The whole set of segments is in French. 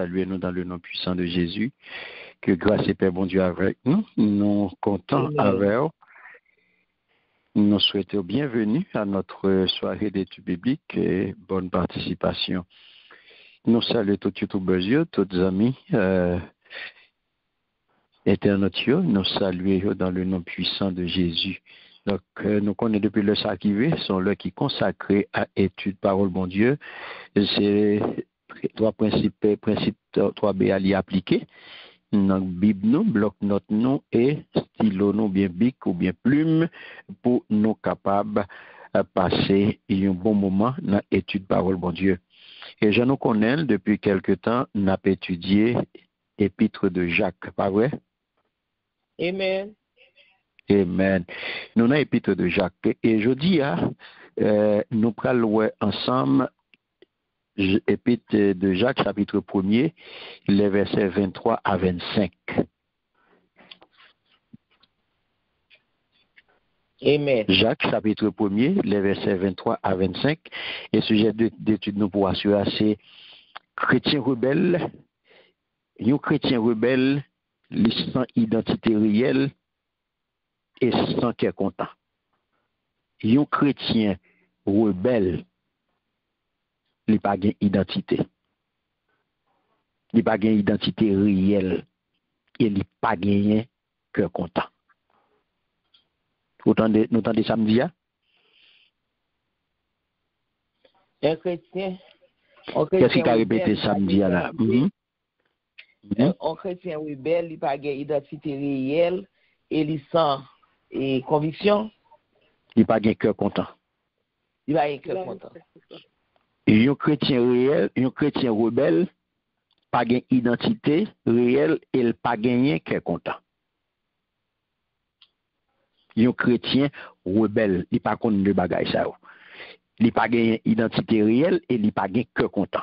saluer nous dans le nom puissant de Jésus. Que grâce et paix, bon Dieu, avec nous. Nous comptons avec vous. Nous souhaitons bienvenue à notre soirée d'études bibliques et bonne participation. Nous saluons tous les tous les amis internautes, nous saluons dans le nom puissant de Jésus. Donc, nous connaissons depuis le s'arriver, sont là qui consacrés à étude parole bon Dieu. C'est trois principes 3B à l'y appliquer. Dans la Bible, nous, bloc-notes nous et stylo nous bien bic ou bien plume pour nous capables de passer un bon moment dans l'étude parole bon Dieu. Et je nous connais depuis quelque temps, nous avons étudié l'épître de Jacques, pas vrai? Amen. Amen. Nous avons l'épître de Jacques. Et je dis, nous prenons ensemble l'épître de Jacques, chapitre 1er, les versets 23 à 25. Amen. Jacques, chapitre 1er, les versets 23 à 25. Et sujet d'étude, nous pourrons assurer, c'est chrétien rebelle. Un chrétien rebelle, sans identité réelle et sans cœur content. Un chrétien rebelle, il n'a pas d'identité. Il n'a pas d'identité réelle. Et il n'a pas de cœur content. Nous entendez samedi? Un chrétien. Qu'est-ce qu'il a répété samedi là? Un chrétien rebelle, il n'a pas d'identité réelle et il sent conviction. Il n'a pas de cœur content. Il n'a pas de cœur content. Un chrétien réel, un chrétien rebelle, pas d'identité réelle et il n'a pas de cœur content. Un chrétien rebelle, il n'a pas de bagaille ça. Il n'a pas d'identité réelle et il n'a pas de cœur content.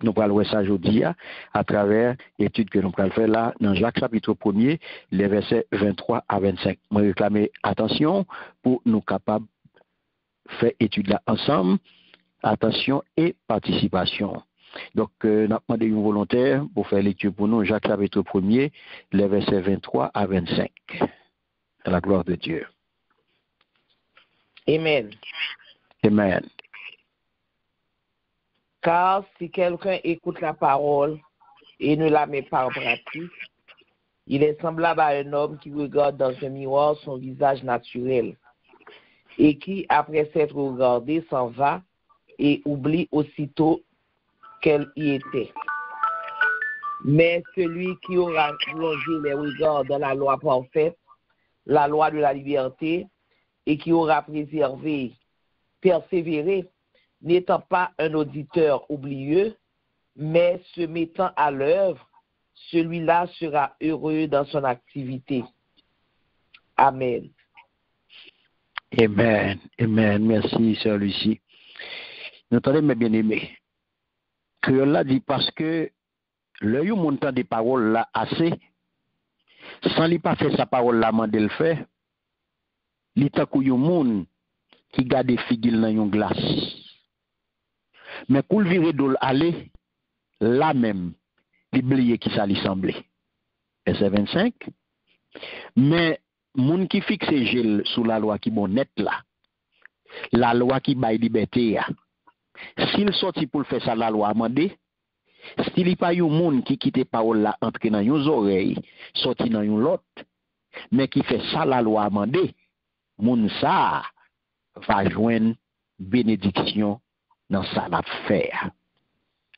Nous parlons ça aujourd'hui à travers l'étude que nous allons faire là dans Jacques chapitre 1er, les versets 23 à 25. Je réclame attention pour nous capables de faire l'étude là ensemble. Attention et participation. Donc, nous avons demandé une volontaire pour faire lecture pour nous, Jacques chapitre 1er, les versets 23 à 25. À la gloire de Dieu. Amen. Amen. Car si quelqu'un écoute la parole et ne la met pas en pratique, il est semblable à un homme qui regarde dans un miroir son visage naturel et qui, après s'être regardé, s'en va et oublie aussitôt qu'elle y était. Mais celui qui aura plongé les regards dans la loi parfaite, la loi de la liberté, et qui aura persévéré, n'étant pas un auditeur oublieux, mais se mettant à l'œuvre, celui-là sera heureux dans son activité. Amen. Amen. Amen. Merci, Sœur Lucie. Nous entendez, mes bien-aimés, que là dit parce que le montant des paroles là assez, sans lui pas faire sa parole là, mandé le fait, il t'a kou yon moun qui garde figil dans yon glace. Mais pour le virer d'ol aller, là même, l'oublier qui ça lui semblait. Verset 25. Mais, moun qui fixe gel sous la loi qui bon net là, la loi qui baille liberté, s'il sorti pour le faire ça, la loi amendé, s'il n'y a pas yon moun qui quitte parole là, entre dans yon oreilles, sorti dans yon lot, mais qui fait ça, la loi amendé, moun ça va joindre bénédiction dans sa affaire.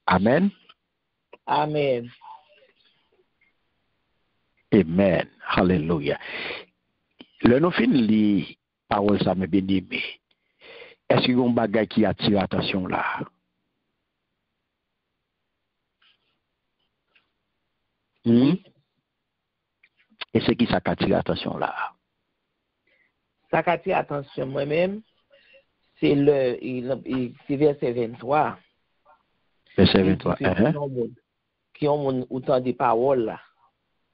Amen. Amen. Amen. Hallelujah. Le nous fin li parole ça me bien aimé. Est-ce qu'il y a un bagage qui attire l'attention là? Et c'est qui ça qui attire l'attention là? Ça qui attire l'attention moi-même, c'est verset 23. Verset 23. Qui ont autant de paroles là,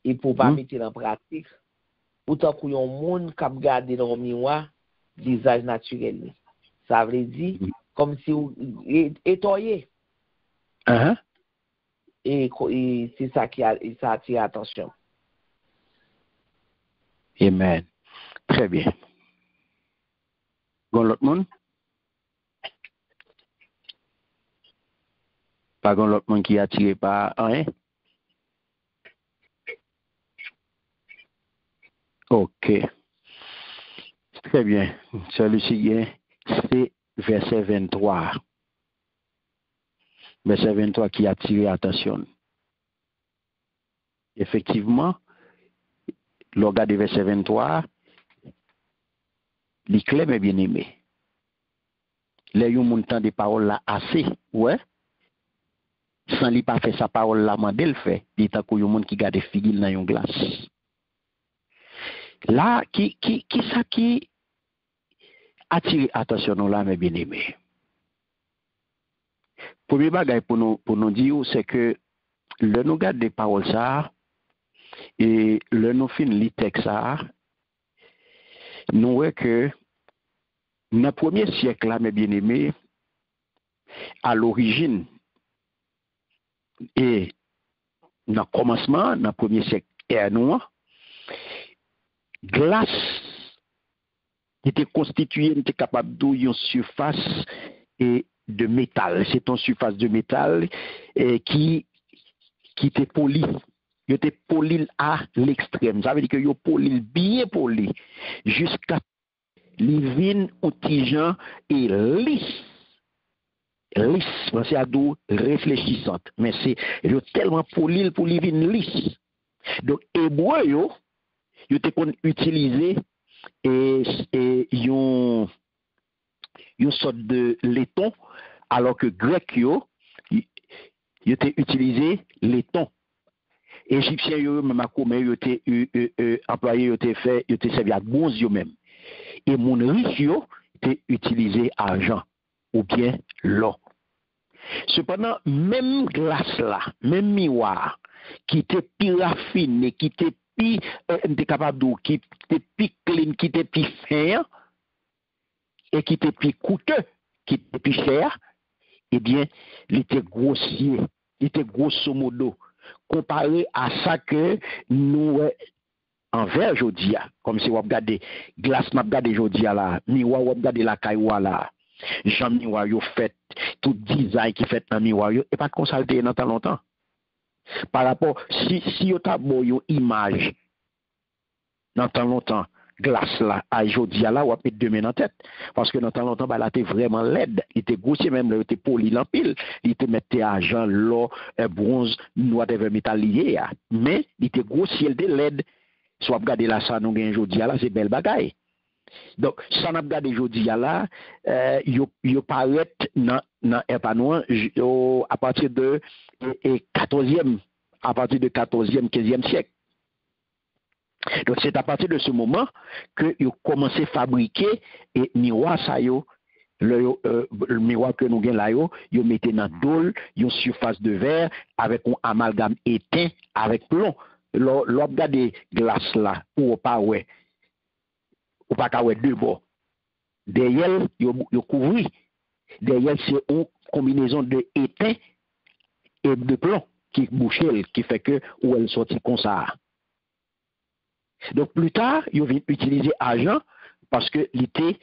et pour pas mettre en pratique, autant qu'il y a un monde qui a gardé dans le miroir, visage naturel. Ça veut dire, comme si vous étoyez. et c'est ça qui ça attire l'attention. Amen. Très bien. Gon l'autre monde? Pas gon l'autre monde qui est attiré par rien? Ok. Très bien. Celui-ci, c'est verset 23. Verset 23 qui a attiré l'attention. Effectivement, le regard de verset 23, les clés, mais bien aimé. Les yon montant des paroles là assez, ouais. Sans li pas fait sa parole là, mandé le fait. Il est un monde qui garde figil dans yon glace. Là, qui ça qui attire attention là, mes bien aimés. Premier bagage pour nous dire, c'est que le nous garde des paroles ça, et le nous fin li texte ça, nous voyons que dans le premier siècle là, mes bien aimés, à l'origine, et dans le commencement, dans le premier siècle, glace était constituée, était capable d'une surface et de métal. C'est une surface de métal qui était polie. Il était poli à l'extrême. Ça veut dire que il poli bien poli jusqu'à l'ivine outigeant et lisse. Lisse, c'est à dos réfléchissante. Mais c'est tellement poli pour l'ivine lisse. Donc, hébreu, yo te kon utiliser une sorte de laiton, alors que grec yo te utilisé laiton. Égyptien yo même yo te employé yo te fait yo te servi à bronze yo même. Et mon riche yo te utilisé argent ou bien l'or. Cependant, même glace là, même miroir qui était plus raffiné, qui était plus capable d'eau, qui était plus clean, qui était plus fin et qui était plus coûteux, qui était plus cher, eh bien, il était grossier, il était grosso modo comparé à ça que nous en verre aujourd'hui, comme si vous regardez glace, m'a regardé aujourd'hui là, miroir, vous regardez la caille là. Jean miroir yo fait tout design qui fait dans miroir yo et pas consulter dans tant longtemps par rapport si yo ta bo yo image dans tant longtemps glace là à jodi là ou mettre demain en tête parce que dans tant longtemps bah là était vraiment laide, il était grossier même, il était poli en pile, il était mettait argent, l'or, bronze, noir de métallier mais il était grossier, il était laide. Soit regarder là ça nous gagne jodi là c'est belle bagaille. Donc, ça n'a pas regardé aujourd'hui là, il paraît dans Epanoua à partir de 14e, à partir de 14e, 15e siècle. Donc, c'est à partir de ce moment que ils ont commencé à fabriquer et miroir ça le miroir que nous avons là, ils mettent dans dôle, une surface de verre avec un amalgame éteint avec plomb. L'objet de glace là, ou pas ouais. Ou pas qu'à deux bords. Derrière, il couvrit. Derrière, c'est une combinaison de étain et de plomb qui bouche, qui fait que où elle sortit comme ça. Donc plus tard, il vient utiliser argent parce que il était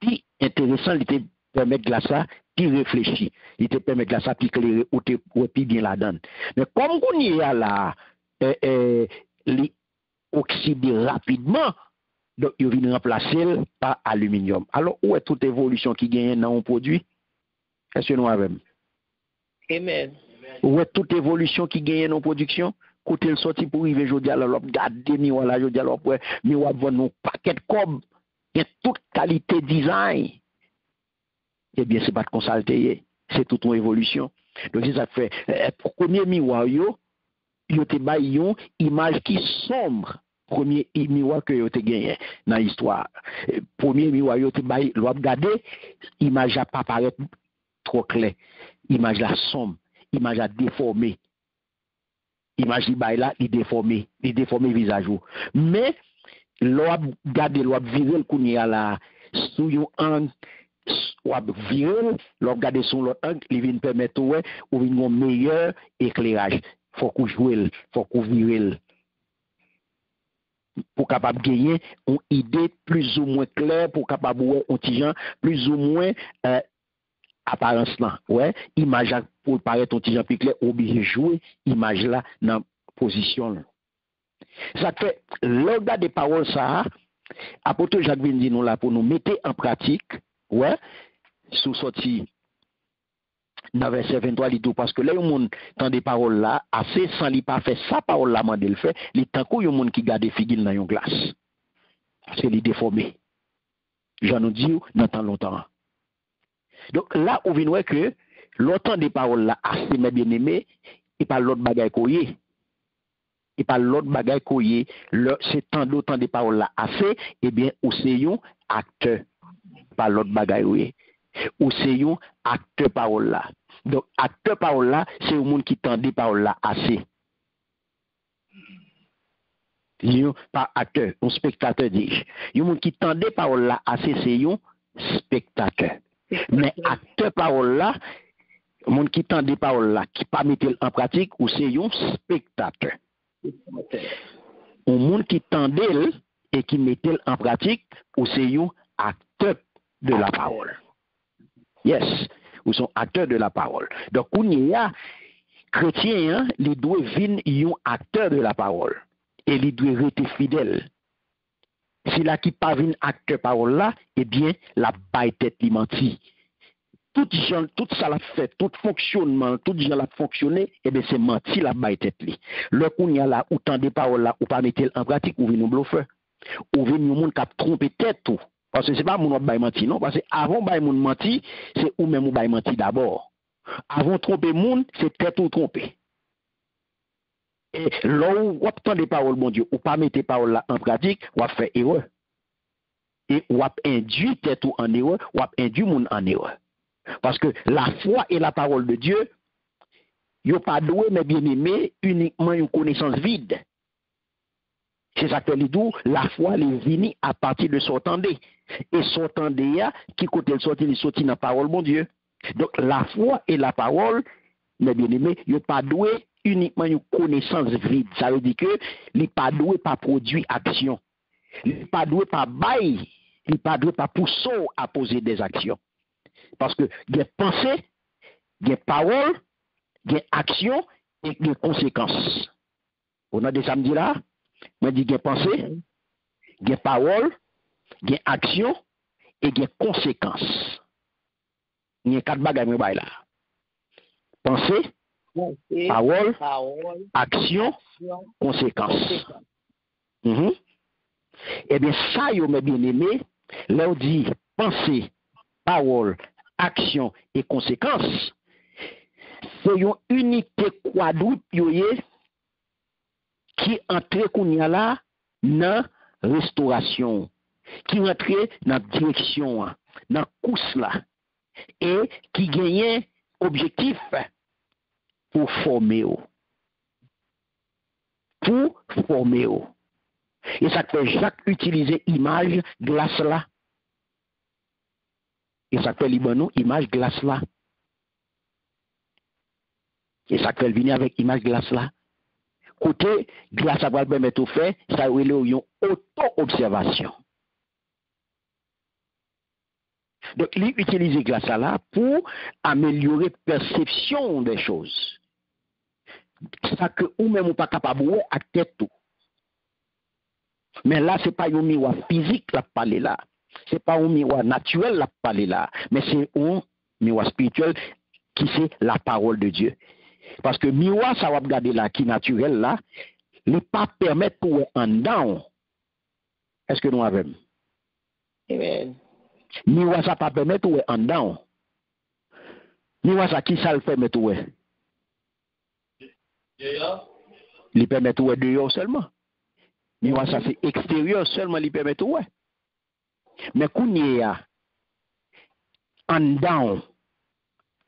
plus intéressant, il était permettre de ça, plus réfléchi, il était permettre de ça, plus clair, ou plus bien la donne. Mais comme on y a là, il oxyde rapidement. Donc, il vient remplacer par aluminium. Alors, où est toute évolution qui gagne dans un produit? Est-ce que nous avons? Amen. Où est toute évolution qui gagne dans la production? Côté le sorti pour arriver aujourd'hui, alors, regardez, miroir là, aujourd'hui, alors, miroir vend nos paquets de cob, il y a toute qualité design. Eh bien, c'est pas de consulter, c'est toute une évolution. Donc, ça fait, premier miroir, il y a une image qui sombre. Premier miroir que vous avez gagné dans l'histoire. Premier miroir que vous avez regardé, l'image n'a pas paraît trop claire. L'image la sombre, l'image a déformé. L'image là, il déformé le visage. Mais, l'on regarde, l'on vire le kounia là, sous un angle ou virer, l'on regarder son l'autre angle, il vient permettre ouais, ou un meilleur éclairage. Faut qu'on joue, faut qu'on vire pour capable gagner une idée plus ou moins claire pour capable ouais un petit gens plus ou moins apparence là ouais image pour paraître un petit gens plus clair obligé jouer image là dans position là. Ça fait l'organe des paroles ça apôtre Jacques vient dire nous là pour nous mettre en pratique ouais sous sorti dans verset 23 il dit parce que là un monde tant des paroles là assez sans li pas fait ça parole là mandé le fait il tant que un monde qui garde figure dans une glace c'est les déformé j'en ai dit dans tant longtemps donc là on vient que l'autant des paroles là assez mais bien aimé et pas l'autre bagaille koyé et pas l'autre bagaille koyé c'est tant d'autant des paroles là assez et bien ou c'est un acteur pas l'autre bagaille oui ou c'est un acteur parole là. Donc acteur parole là, c'est un monde qui tendait parole là assez. Pas acteur, un spectateur dis-je. Un monde qui tendait parole là assez, c'est un spectateur. Mais acteur parole là, un monde qui tendait parole là, qui pas mettre en pratique, ou c'est un spectateur. Un monde qui tendait et qui mettait en pratique, ou c'est un acteur de la parole. Yes, ou sont acteurs de la parole. Donc, on y a chrétien, il doit venir un acteur de la parole. Et il doit rester fidèle. Si là qui pas un acteur de parole là, eh bien, la baille tête li menti. Tout ça l'a fait, tout fonctionnement, tout gens l'a fonctionné, eh bien, c'est menti la baille tête li. Le qu'on y a là, ou tant de paroles là, ou pas mettre en pratique, ou venir bluffeur. Ou venir monde qui a trompé tête tout. Parce que ce n'est pas mon bail menti, non. Parce que avant bail mon menti, c'est ou même ou bail menti d'abord. Avant tromper moun, c'est tête ou tromper. Et là où on entend des paroles, mon Dieu, ou pas mettre les paroles là en pratique, ou fait erreur. Et ou induit tête ou en erreur, ou induit moun en erreur. Parce que la foi et la parole de Dieu, yo pas doué, mais bien aimé, uniquement une connaissance vide. C'est ça que dit, la foi est venue à partir de s'entendre. Et s'entendre, qui côté le sorti, il sorti dans la parole, mon Dieu. Donc la foi et la parole, mes bien-aimés, il n'est pas doué uniquement une connaissance vide. Ça veut dire que il n'est pas doué par produit action. Il n'est pas doué par bail. Il n'est pas doué par pousser à poser des actions. Parce que il y a pensée, il y a parole, il y a action et il y a conséquences. On a des samedis là. Moi, je dis pensée, il y a parole, il y a action et il y a conséquences. Il y a 4 bagages là. Pensée, parole, action, conséquences. Eh bien, ça, yo mes bien-aimés, là, on dit pensée, parole, action et conséquences. C'est une unité quadruple qui entre kounya là dans restauration, qui entre dans direction, dans course là, et qui gagne objectif pour former. Pour former. Et ça fait Jacques utiliser image glace là. Et ça fait Libanon image glace là. Et ça fait venir avec image glace là. Côté glace à permettre au fait, ça relève une auto-observation. Donc, il utilise glace là pour améliorer la perception des choses. Ça que ou même ou pas capable de à tête tout. Mais là, ce n'est pas un miroir physique la parler là. Ce n'est pas un miroir naturel la parler là. Mais c'est un miroir spirituel qui c'est la parole de Dieu. Parce que miroir, ça va regarder là, qui naturel là, ne pas permettre pour en down. Est-ce que nous avons? Amen. Miroir, ça pas permettre pour en down. Miroir, ça qui ça le permet pour il permet pour dehors seulement. Miroir, ça c'est extérieur seulement, il permet pour mais quand il y a en down,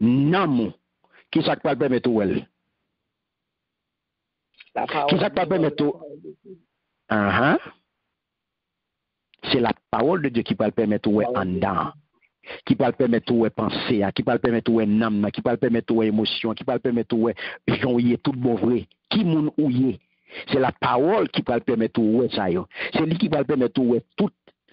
non. Qui ça peut permettre ou elle? Qui ça peut permettre ou? C'est la parole de Dieu qui peut permettre ou en dedans. qui peut permettre de penser, qui peut permettre de n'am, qui peut permettre de émotion, qui peut permettre de joyer tout bon vrai. Qui moun ouye? C'est la parole qui peut permettre de ça yo. C'est lui qui peut permettre de tout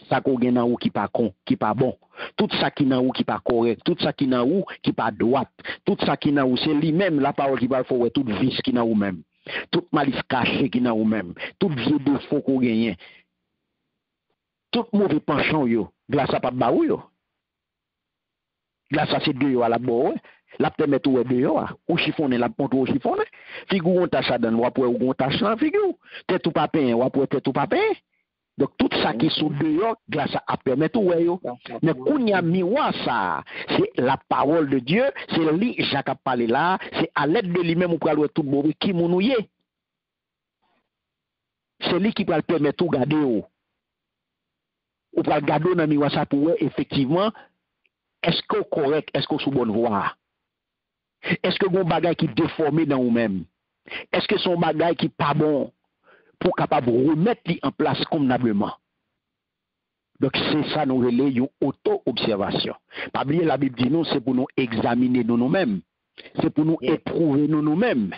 ça qu'on gagne ou qui pas con, qui pas bon. Tout ça qui n'a ou qui pas correct, tout ça qui n'a ou qui pas droite, tout ça qui n'a ou c'est lui-même la parole qui va faire toute vice qui n'a ou même. Toute malice cachée qui n'a ou même, tout vieux défaut qu'on gagne. Tout mauvais penchant yo, grâce à pas baou yo. Grâce à ces deux yo à la boue, la permet ou deux yo, ou chiffonner la ponte ou chiffonner. Figou on tâche dans ou après ou on tâche dans figou. Tête ou pas pein ou après tête ou pas pein. Donc tout ça qui sous deux yo, grâce à permettre ou yo. Mais qu'on y a miroir ça, c'est la parole de Dieu, c'est lui Jacques a parlé là, c'est à l'aide de lui-même ou pour tout mauvais qui mounouye. C'est lui qui peut le permettre de garder ou. Ou pour garder dans miroir ça pour effectivement est-ce que correct, est-ce que sous bonne voie? Est-ce que bon bagage qui déformé dans vous-même? Est-ce que son bagage qui pas bon pour capable remettre en place convenablement? Donc c'est ça nous relais une auto-observation. Pas oublier la Bible dit nous c'est pour nous examiner nous-mêmes. C'est pour nous éprouver nous-mêmes.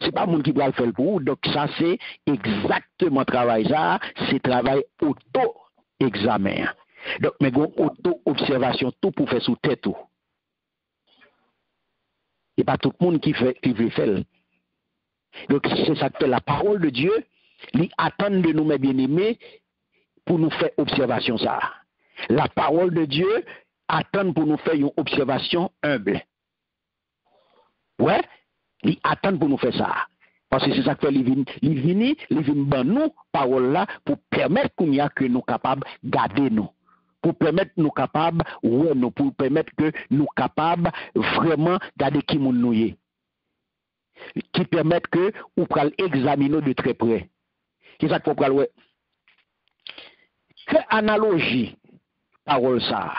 C'est pas monde qui va le faire pour vous. Donc ça c'est exactement travail ça, c'est travail auto-examen. Donc, mais gon auto-observation, tout pour faire sous tête tout. Et pas tout le monde qui veut faire. Donc, c'est ça que la parole de Dieu, lui attend de nous, mes bien-aimés, pour nous faire observation ça. La parole de Dieu attend pour nous faire une observation humble. Ouais, lui attend pour nous faire ça. Parce que c'est ça que fait il vient ban nous parole là pour permettre qu'on y a que nous capables de garder nous. Pour permettre nous capables, ouais, nous, pour permettre que nous capables vraiment garder qui moun nous y. Qui permettent que nous pral examiner de très près. Qu'est-ce que pral ouais? Que analogie parole ça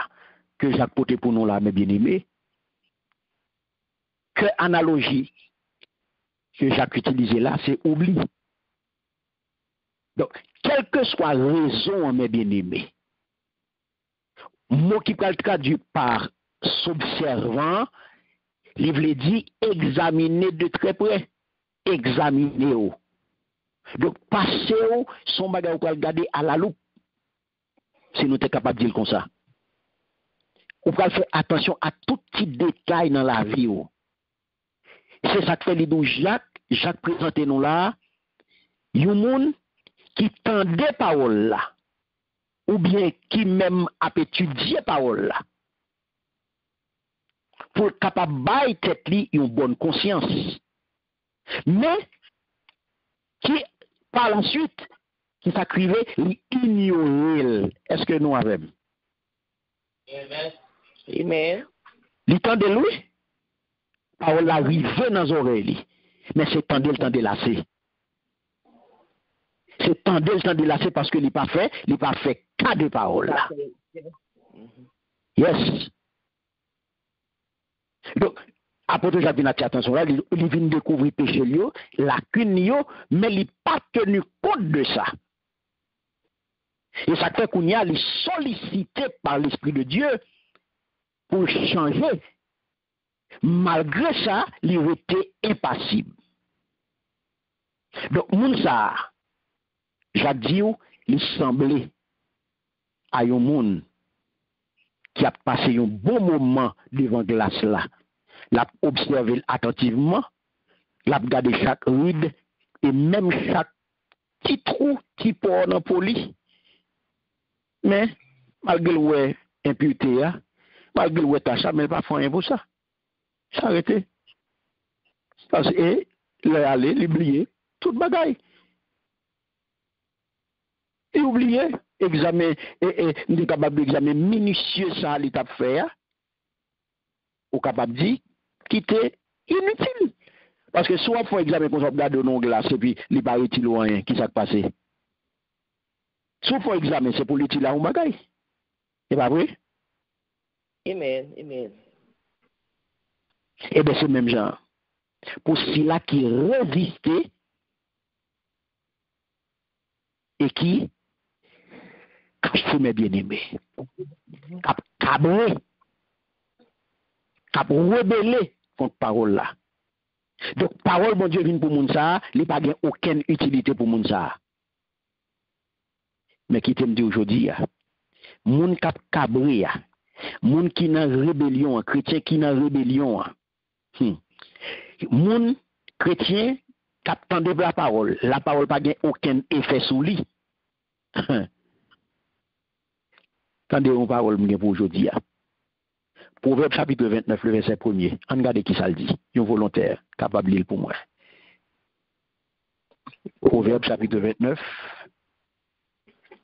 que Jacques porté pour nous là, mes bien-aimés? Que analogie que Jacques utilisait là, c'est oubli. Donc, quelle que soit la raison, mes bien-aimés, mot qui peut être traduit par s'observant, il veut dire examiner de très près. Examiner. Donc, passer son bagage pour regarder à la loupe. Si nous sommes capables de dire comme ça. On peut faire attention à tout petit détail dans la vie. C'est ça que fait les Jacques présente nous là. Il y a un monde qui tendait parole là. Ou bien qui même a étudié parole là. Pour être capable de bailler tête li une bonne conscience. Mais, qui, par la suite, qui s'acrivait, l'ignorer. Est-ce que nous avons? Amen. Amen. L'itendait lui, parole la rive dans les oreilles. Mais c'est tendait le temps de lasser. C'est tendait le temps de lasser parce que il pas fait cas de parole là. Yes. Donc, apôtre Jacques vient attirer attention là, il vient découvrir péché lio, lacune mais il pas tenu compte de ça. Et ça fait qu'on y a les sollicité par l'Esprit de Dieu pour changer. Malgré ça, il était impassible. Donc, moun ça, Jacques dit, il semblait à un monde qui a passé un bon moment devant glace là. L'a observé attentivement, l'a regardé chaque ride et même chaque petit trou, petit port dans poli. Mais, malgré le imputé, malgré le tâche, mais il pas fait rien pour ça. S'arrêter. Parce que, il est allé, il oublié, toute bagaille. Il oublié, examen, et nous capable d'examiner minutieux ça, l'étape fait, ou capable de dire, quitter, inutile. Parce que soit il faut examiner qu'on regarde au non glace, et puis, il n'est pas utile ou rien, qui s'est passé. Soit il faut examiner, c'est pour l'utile à un bagaille. C'est pas vrai? Amen. Amen. Eh bien, c'est le même genre. Pour ceux-là qui résistaient et qui cache mes bien-aimés. cabré, cap rebellé contre parole là. Donc parole bon Dieu vient pour moun ça, il pas gain aucune utilité pour moun ça. Mais qui t'aime dit aujourd'hui, moun cap cabré, moun qui dans rébellion, chrétien qui dans rébellion, moun chrétien cap tande la parole pas gain aucun effet sur lui. Tendez une parole pour aujourd'hui. Proverbe chapitre 29, le verset 1er. On regarde qui ça le dit. Un volontaire capable de lire pour moi. Proverbe chapitre 29.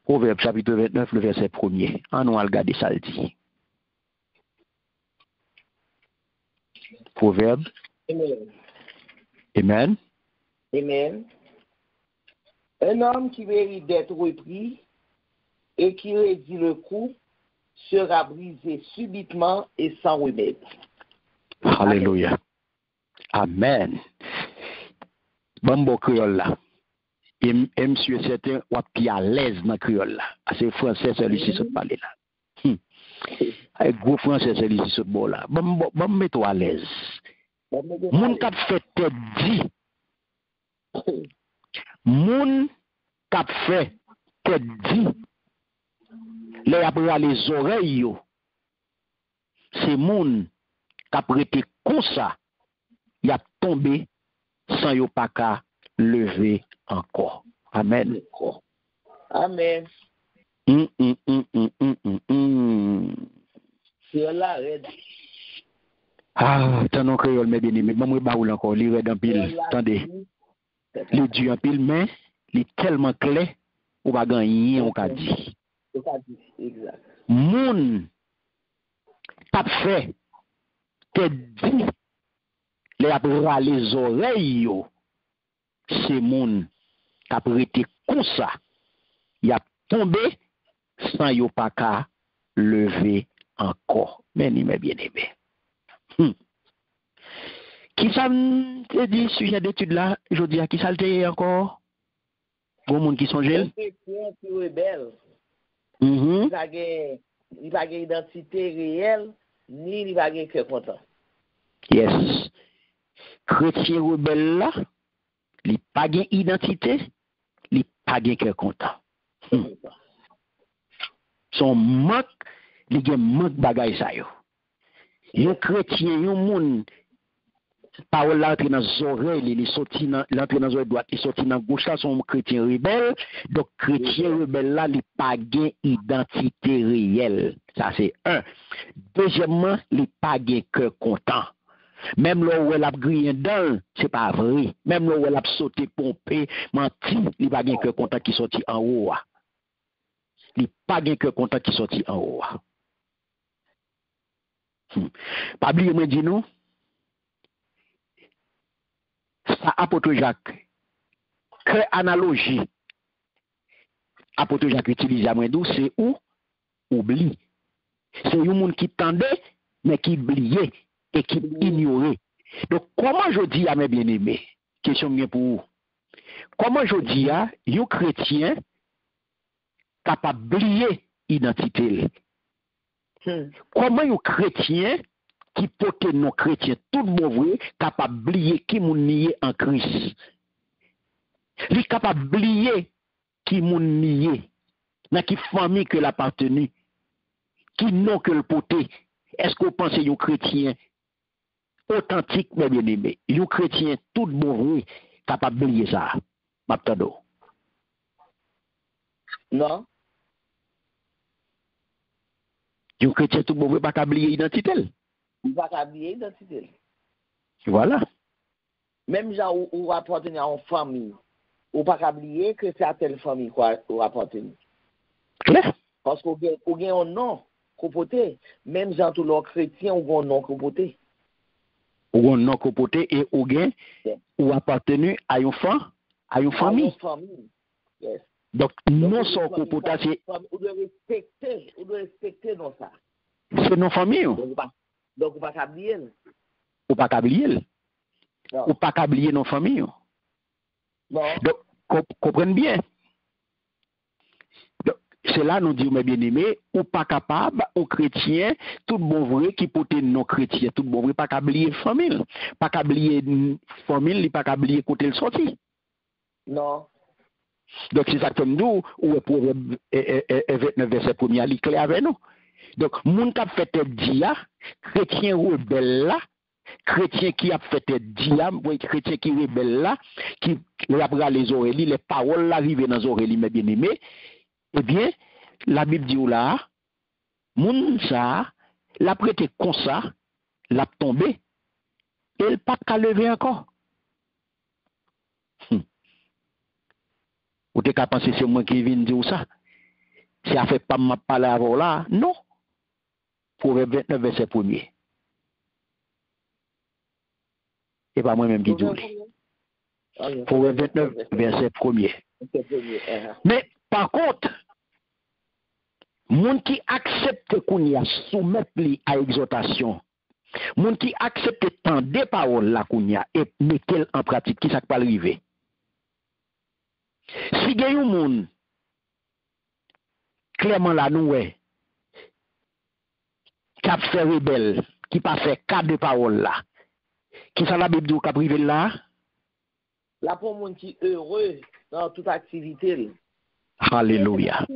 Proverbe chapitre 29, le verset 1er. On va regarder ça le dit. Proverbe. Amen. Amen. Amen. Un homme qui mérite d'être repris et qui réduit le coup sera brisé subitement et sans remède. Alléluia. Amen. Bon créole là. Et monsieur certain ou plus à l'aise dans créole là. C'est français celui-ci se parler là. Avec gros français celui-ci se bon là. Bon mets-toi à l'aise. Moun k'ap fait tête dit. Moun k'ap fait tête dit. Les après les oreilles yo. C'est moun k'ap rete comme ça. Y a tombé sans yo pas ka lever encore. Amen. Amen. C'est la red. Ah, t'as non créole mais bien aimé. Bon moi baoul encore, li red en pile. Attendez. Li du en pile mais li tellement clair ou pas gagner on ka dit. Exact. Moun pas fait te dit les après les oreilles yo. C'est moun qui a prêté comme ça. Il a tombé sans yo pas ka lever encore. Mais ni mais bien aimé. Qui ça te dit sujet d'étude là, je dis à qui ça te encore? Bon monde qui songe? Un chrétien qui rebelle. Il n'a pas d'identité réelle, ni il n'a pas cœur content. Yes. Chrétien rebelle là, il pas d'identité, il pas de cœur content. Son manque, il y a manque bagay sa yo. Yon chrétien, yon moun, parole là entre dans les oreilles, il sorti dans l'entrée dans l'oreille droite, il sorti dans gauche là, son chrétien rebelle. Donc chrétien rebelle là, il pas gain identité réelle. Ça c'est un. Deuxièmement, il pas gain cœur content. Même là où elle a grillé dedans, c'est pas vrai. Même là où elle a sauté, pompé, menti, il pas gain cœur content qui sorti en haut. Il pas gain cœur content qui sorti en haut. Pas oublier moi dit nous. Ça apôtre Jacques. Que analogie apôtre Jacques utilise à moi d'où c'est où oublie. C'est un monde qui tendait mais qui oubliait et qui ignorait. Donc comment je dis à mes bien-aimés, question bien pour vous. Comment je dis à un chrétien capable d'oublier identité? Comment un chrétien qui porte non chrétien tout mauvais capable d'oublier qui moun nié en Christ? Il est capable d'oublier qui moun nié dans qui famille que l'appartenu, qui non que le poté. Est-ce que vous pensez un chrétien authentique mais bien aimé, un chrétien tout mauvais capable d'oublier ça? M'attendo. Non. Un chrétien tout mauvais pas capable d'oublier identité. Il va pas oublier l'identité. Voilà. Même gens où appartenir à une famille, ou pas oublier que c'est à telle famille quoi ou appartenir. Clair. Parce qu'on a un nom compoté, même gens tous les chrétiens ont un nom compoté. Ou un nom compoté et ou gain ou appartenu à une famille. Yes. Donc non son compoté c'est on doit respecter non ça. C'est non famille. Donc on pas oublier. Ou pas oublier. Ou pas oublier non famille. Non. Donc comprenez bien. Donc c'est là nous disons, mes bien-aimés, ou pas capable, ou chrétien, tout bon vrai qui peut être non chrétien, tout bon vrai, pas qu'à oublier famille, pas qu'à oublier famille, pas qu'à oublier côté le sorti. Non. Donc c'est ça comme nous, ou Proverbe 29 verset 1er, il est clair avec nous. Donc, moun qui a fait dia, chrétien rebelle là, chrétien qui a fait dia, chrétien qui rebelle là, qui a les oreilles, les paroles arrivent dans les oreilles, mes bien-aimés, eh bien, la Bible dit là, moun ça, l'a prêté comme ça, l'a tombé, et il pas qu'à lever encore. Ou t'es qu'à penser c'est moi qui viens dire ça? Si a fait pas ma parler avant là, non. Proverbe 29 verset 1er. Et pas moi-même qui dis. Proverbe 29 verset 1er. Mais par contre, moun qui accepte qu'on y a soumettre à exhortation, moun qui accepte tant des paroles là qu'on y a et mettre en pratique, qui ça peut arriver? Si il y a un moun clairement là nous qui a fait rebelle, qui pas fait cas de parole là, qui ça la Bible dit qu'a privé là? Là pour moun qui heureux dans toute activité. Alléluia.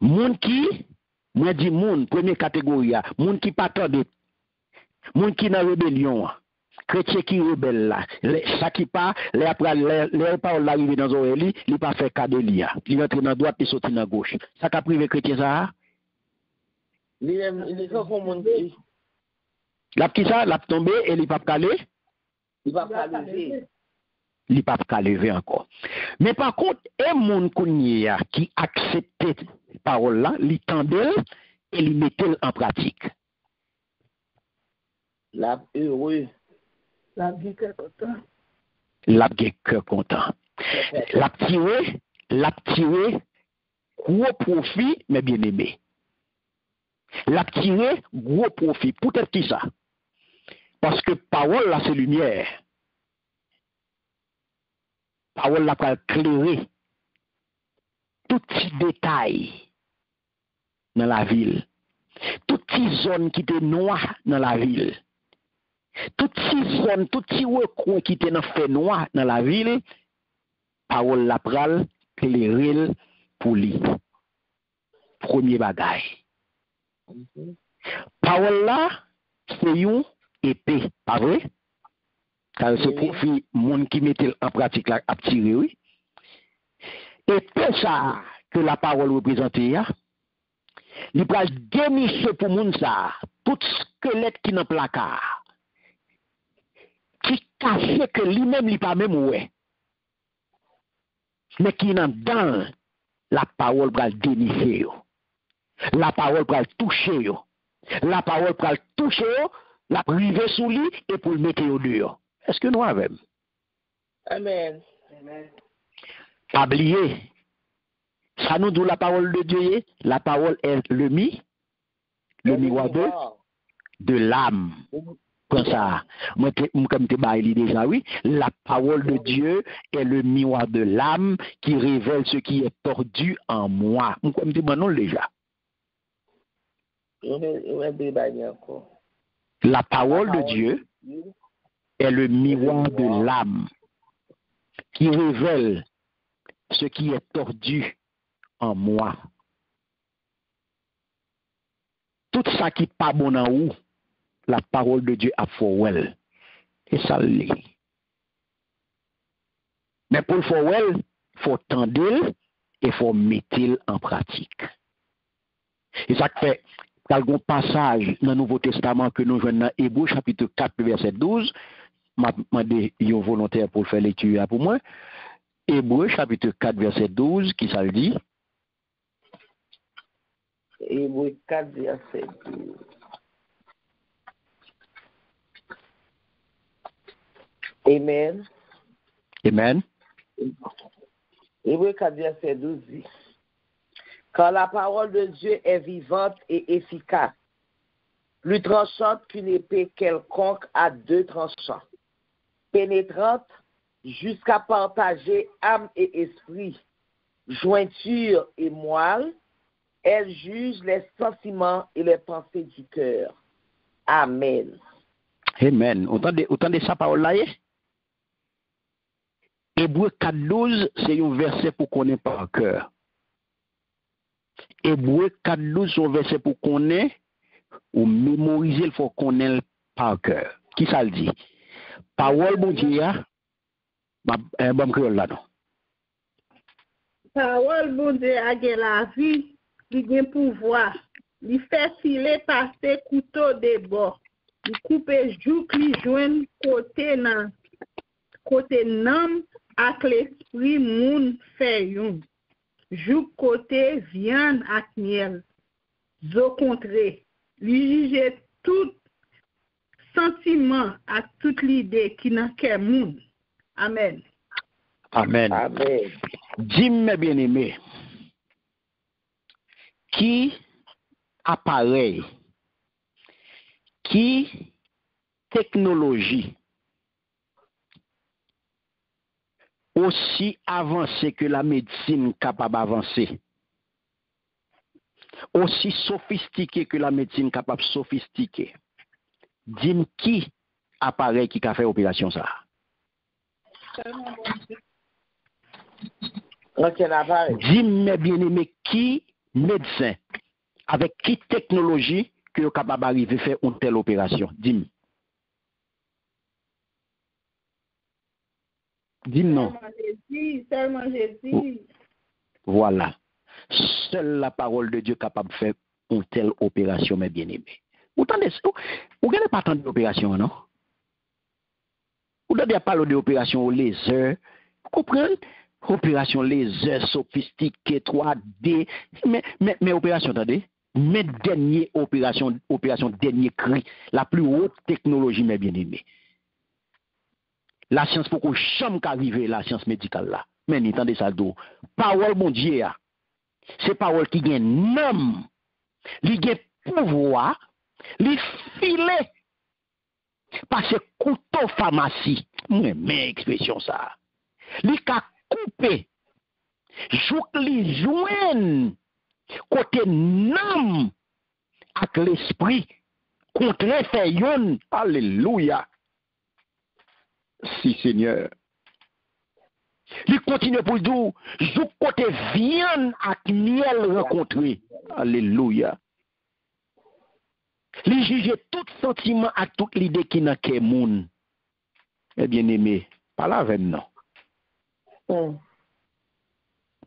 Moun qui, moi dis moun, première catégorie, moun qui pas tande, moun qui dans rébellion, chrétien qui rebelle là, ça qui pas, les paroles arrivent dans oreilles, il pas fait cas de lia, il entre dans droite et sorti dans gauche. Ça qu'a privé chrétien ça? Il est comme moun qui la qui ça, la tombé et il pas calé? Il va pas lever. Il pas qu'à lever encore. Mais par contre, un monde qui accepte parole là, il tendait et il mettait en pratique. La heureux. La vie est content. La cœur content. La tiré, gros profit, mais bien aimé. La tiré, gros profit. Peut-être qui ça? Parce que parole là, c'est lumière. Parole là pour éclairer tout petit détail dans la ville, tout petit zone qui était noire dans la ville, tout petit zone, tout petit recoin qui était dans fait noir dans la ville, parole là pour éclairer pour lui. Premier bagage. Parole là, c'est une épée, pas vrai? Car c'est pour le monde qui mettait en pratique la à tirer, oui. Et tout ça que la parole représente, il va dénicher pour le monde ça, tout squelette qui est dans le placard, qui cache que lui-même, il pas même ouais, mais qui est dans la parole va dénicher, la parole va toucher, la parole va toucher, la priver sous lui et pour le mettre au dehors. Est-ce que nous avons? Amen. Amen. Pas oublier. Ça nous dit la parole de Dieu. La parole est le miroir de l'âme. Comme ça. Moi, comme tu as dit déjà, oui. La parole de Dieu est le miroir de l'âme qui révèle ce qui est tordu en moi. Comme tu dis, non déjà. La parole de Dieu est le miroir de l'âme qui révèle ce qui est tordu en moi. Tout ça qui n'est pas bon en vous, la parole de Dieu a fait. Et ça l'est. Mais pour le faire, il faut tendre et il faut mettre en pratique. Et ça fait, dans le passage dans le Nouveau Testament que nous voyons dans Hébreux chapitre 4, verset 12, m'a demandé un volontaire pour faire lecture pour moi. Hébreux chapitre 4 verset 12 qui ça le dit? Hébreux 4 verset 12. Amen. Amen. Hébreux 4 verset 12 dit: Car la parole de Dieu est vivante et efficace, plus tranchante qu'une épée quelconque à deux tranchants, pénétrante jusqu'à partager âme et esprit, jointure et moelle. Elle juge les sentiments et les pensées du cœur. Amen. Amen. Autant de sa parole là. Hébreu 4:12, c'est un verset pour connaître par cœur. Hébreu 4:12, c'est un verset pour connaître ou mémoriser, il faut connaître par cœur. Qui ça le dit? Parole bon Dieu, bon créole là non. Parole bon Dieu a gen la vie, li gen pouvoir. Li fait filer passer couteau de bord. Li coupe jouk li joine côté nam ak l'esprit moun fait yon. Jouk côté viande ak miel. Zo contraire, li juge tout sentiment ak toute l'idée qui nan ke moun. Amen. Amen. Amen. Dis-moi bien aimé, qui appareil, qui technologie aussi avancée que la médecine capable d'avancer, aussi sophistiquée que la médecine capable de sophistiquer. Dis-moi qui appareil qui a fait opération ça? Dis-moi bien aimé, qui médecin, avec qui technologie que vous êtes capable d'arriver à faire une telle opération? Dis-moi. Dis-moi non. Seulement Jésus. Voilà. Seule la parole de Dieu est capable de faire une telle opération, mes bien-aimés. Vous n'avez pas tant d'opération, non? Vous n'avez pas parlé d'opération au laser. Vous comprenez? Opération laser sophistiquée, 3D. Mais opération, attendez. Mais dernière opération dernier cri. La plus haute technologie, mes bien-aimés. La science, pour qu'on jamais qu'arriver, la science médicale là. Mais n'entendez ça d'où? Parole bon Dieu, c'est parole qui gagne nom, qui gagne pouvoir, qui filet. Parce que couteau pharmacie, mais expression ça. Li ka couper, jouk li jouen, côté nom, avec l'esprit, contre fait yon, alléluia. Si Seigneur. Il continue pour dire, jouk côté viande avec miel rencontré, alléluia. Il juge tout sentiment à toute l'idée qui n'a qu'un moun. Eh bien aimé, pas la même non.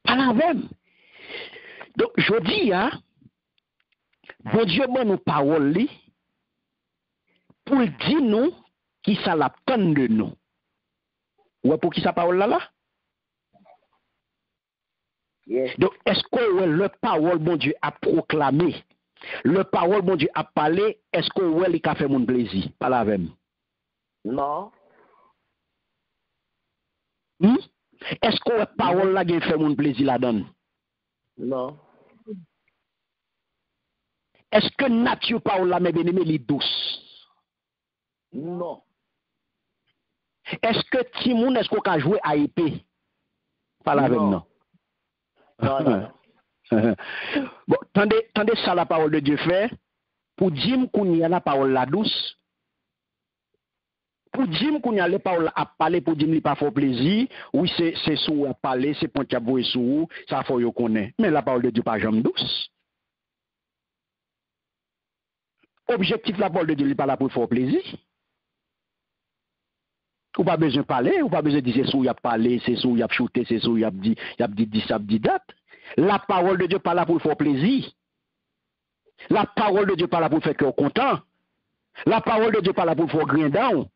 Pas la même. Donc, je dis, bon Dieu, nous parole li, pour dire nous qui ça la peine de nous. Ouais, pour qui ça parole là? Yes. Donc, est-ce que le parole, bon Dieu, a proclamé? Le parole, bon Dieu, a parlé? Est-ce que il a fait mon plaisir? Pas la même. Non. Est-ce que la parole là a fait mon plaisir là-dedans? Non. Est-ce que nature parole là, mes bien-aimés, est douce? Non. Est-ce que Timoun, est-ce qu'on a joué à épée? Pas la même, non. Non. Bon, tendez ça la parole de Dieu fait. Pour dire qu'on y a la parole la douce. Pour dire qu'on y a la parole à parler, pour dire qu'il n'y a pas fort plaisir. Oui, c'est sous à parler, c'est pour qu'il y a sous, ça faut qu'on connaît. Mais la parole de Dieu pas jamais douce. Objectif la parole de Dieu n'est pas là pour faire plaisir. Ou pas besoin de parler, ou pas besoin de dire c'est sous y a parlé, c'est sous y a shooté, c'est sous y a dit ça, dit date. La parole de Dieu pas là pour faire plaisir. La parole de Dieu pas là pour faire cœur content. La parole de Dieu pas là pour faire grain down.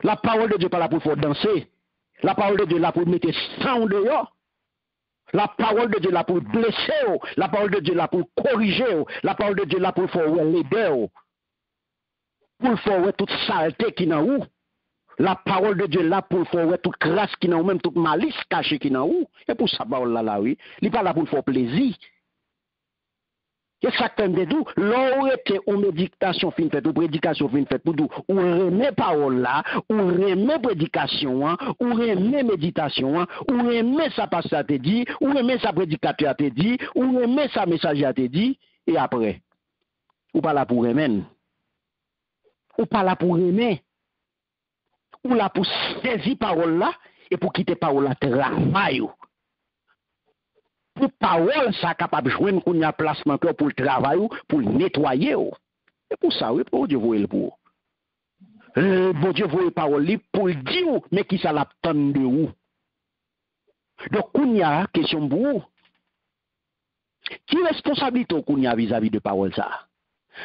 La parole de Dieu pas là pour faire danser. La parole de Dieu là pour mettre sang dehors. La parole de Dieu là pour blesser. La parole de Dieu là pour corriger. La parole de Dieu là pour faire l'aider. Pour faire toute saleté qui n'a où. La parole de Dieu là pour faire toute grâce qui n'a ou même toute malice cachée qui n'a où. Et pour ça parole là oui, il n'est pas là pour faire plaisir. Et ça fait tout, l'aurait en méditation fin fait, ou prédication fin fait pour tout, ou remet parole là, ou remet prédication, ou remet méditation, ou remet sa pasteur te dit, ou remet sa prédicateur te dit, ou remet sa messager te dit, et après, ou pas là pour remettre, ou pas là pour remettre, ou là pour saisir parole là, et pour quitter parole là, travail. Pour parole, ça capable de jouer qu'on y a placement pour le travail, pour le nettoyer. Et pour ça, oui, pour Dieu voit le pour. Bon Dieu voit parole pour le dire, mais qui ça l'attend de où? Donc, qu'on y a question pour vous. Qui responsabilité qu'on y a vis-à-vis de parole ça?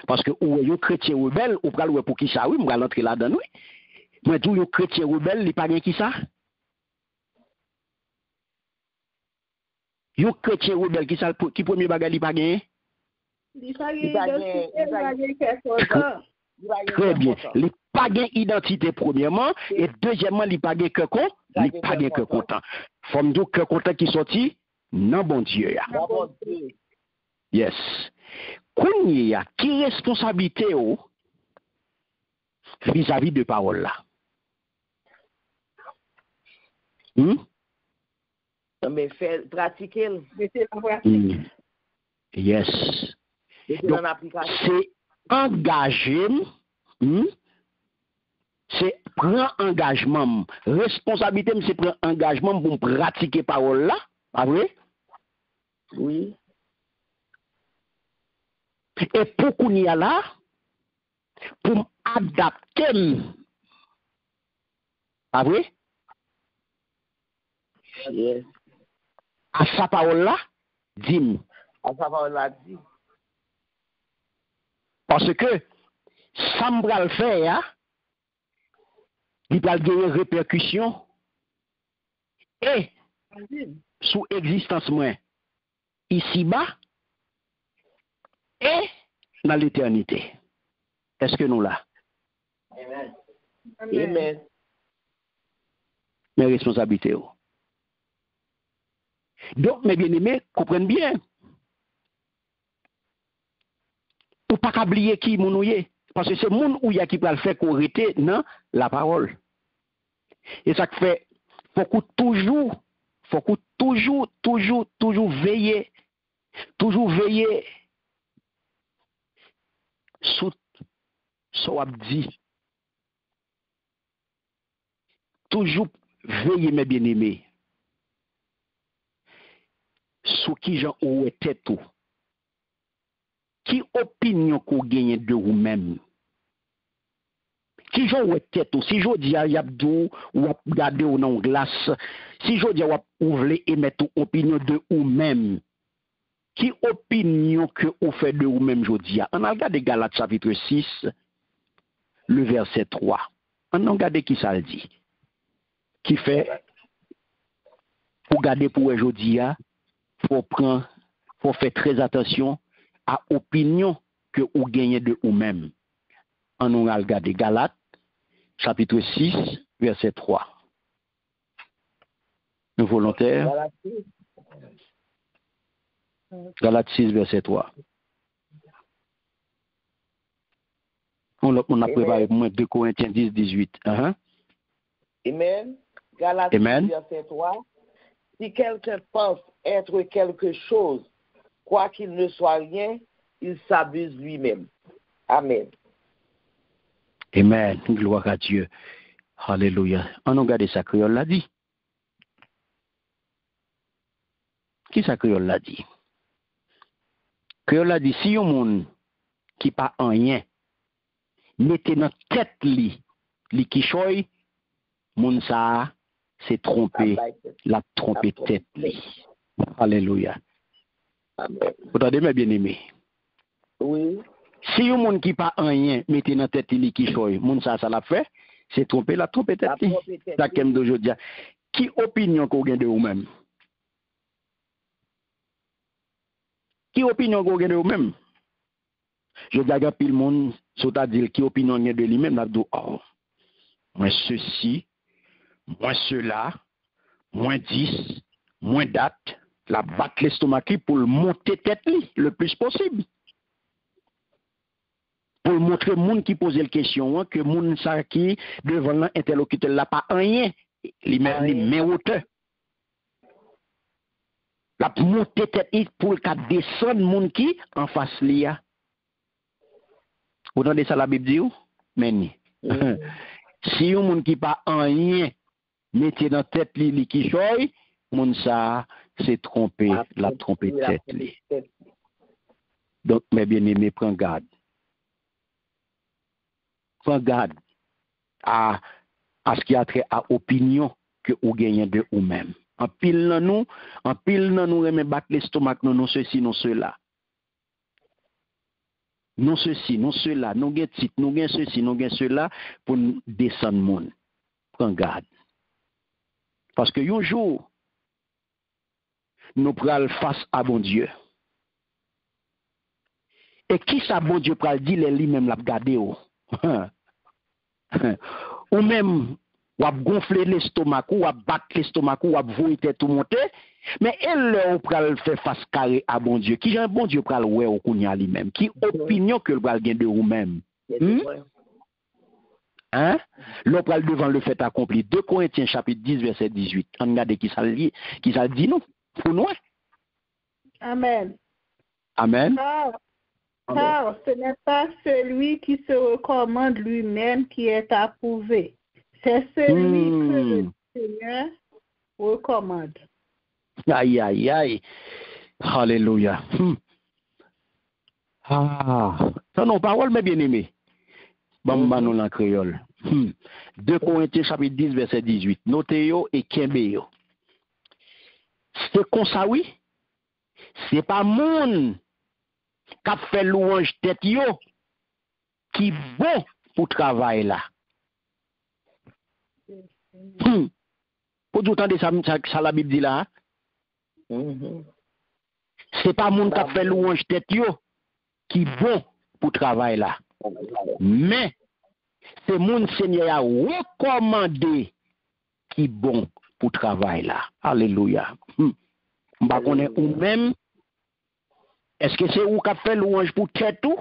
Parce que ou est chrétien rebelle, ou pral pour qui ça, oui, m'ga l'entrer là-dedans, oui. Mais tout chrétien rebelle, il pas bien qui ça? Yon chrétien rebelle qui premier bagage li pa gen? Très bien. Li pa gen identité premièrement et deuxièmement li pa gen que compte, li pa gen que content. Fòm dou que content qui sorti nan bon Dieu ya. Yes. Kounye ya qui responsabilité ou vis-à-vis de parole là? Mais faire pratiquer, Yes. Donc, c'est engagé, c'est prendre engagement. Responsabilité, c'est prendre engagement pour pratiquer parole là, pas vrai? Oui. Et pour qu'on y a là, pour adapter, pas vrai? Yes. À sa parole là, dis-moi. À sa parole là, dit. Parce que, ça me le faire, il va gagner répercussion et sous existence moins ici-bas et dans l'éternité. Est-ce que nous là? Amen. Amen. Mes responsabilités. Donc, mes bien-aimés, comprennent bien. Ou pas oublier qui moun est. Parce que c'est moun ou y a qui peut le faire correcter dans la parole. Et ça fait, faut que toujours veiller sous ce qu'on dit. Toujours veiller, mes bien-aimés, sous qui j'en ou était tout. Qui opinion qu'on gagne de vous-même? Si je ou était tout, si je dis à Yabdou ou à regarder ou non glace, si je dis à ouvrir et mettre opinion de vous-même, qui opinion que vous faites de vous-même, je dis à? On a regardé Galates chapitre 6, le verset 3. On a regardé qui ça le dit. Qui fait, pour garder pour aujourd'hui, faut faire très attention à l'opinion que vous gagnez de vous-même. On a regardé Galates, chapitre 6, verset 3. Nous volontaires. Galates 6, verset 3. On a préparé pour moi 2 Corinthiens 10, 18. Amen. Galates 6, verset 3. Si quelqu'un pense être quelque chose, quoi qu'il ne soit rien, il s'abuse lui-même. Amen. Amen. Gloire à Dieu. Alléluia. On a regardé ça, Créole l'a dit. Qui ça, Créole l'a dit? Créole l'a dit, si un monde qui pas en rien, mettez dans tête li qui choy, moun ça, c'est tromper, la tromper tête li. Alléluia. Amen. Vous entendez, mes bien-aimés? Oui. Si un monde qui pas en rien, mettez dans tête li qui choy, moun ça l'a fait, c'est tromper, la tromper tête li. Ça qu'aime d'aujourd'hui. Qui opinion qu'on gagne de vous-même? Qui opinion qu'on gagne de vous-même? Je dis à pile monde, c'est-à-dire qui opinion gagne de lui-même, là, dit, oh, moins ceci, moins cela, moins 10, moins date, la battre l'estomac pour le monter tête li, le plus possible. pour montrer moun qui pose la question que moun sa qui devant l'interlocuteur là pas rien, lui-même li met hauteur. La monter tête pour le descendre moun qui en face li a. Vous entendez ça la Bible dit ou? Mais si un moun qui pas rien mettez dans tête li qui choy, moun ça c'est tromper, la tromper tête li. Donc mes bien-aimés, prends garde. Prends garde à ce qui a trait à opinion que vous gagnez de vous-même. En pile dans nous remet battre l'estomac, non ceci, non cela. Non ceci, non cela, non gain titre, non gain ceci, non gain cela, pour nous descendre monde. Prends garde. Parce que un jour, nous prenons face à bon Dieu. Et qui ça bon Dieu pral dire lui-même l'a garder ou même ou a gonfler l'estomac ou a battre l'estomac ou a voyer tout monter mais elle leur pral faire face carré à bon Dieu qui bon Dieu pral ouais ou kounya lui-même qui opinion que le pral gain de ou même hein l'on pral devant le fait accompli 2 Corinthiens chapitre 10 verset 18 on regarde qui ça dit non pour nous. Amen. Car ce n'est pas celui qui se recommande lui-même qui est approuvé. C'est celui que le Seigneur recommande. Aïe, aïe, aïe. Alléluia. Non, parole, mes bien-aimés. Bamba nous en créole. 2 Corinthiens chapitre 10, verset 18. Notez-yo et kembe-yo. C'est comme ça, oui. C'est pas moun qui fait louange tête yo qui bon pour travail là. Pour tout entendre ça la Bible dit là. C'est pas moun qui fait louange tête yo qui bon pour travail là. Mais c'est moun Seigneur a recommandé qui bon pour travail là. Alléluia. M'pa connaît ou même est-ce que c'est ou qui fait louange pour tête tout?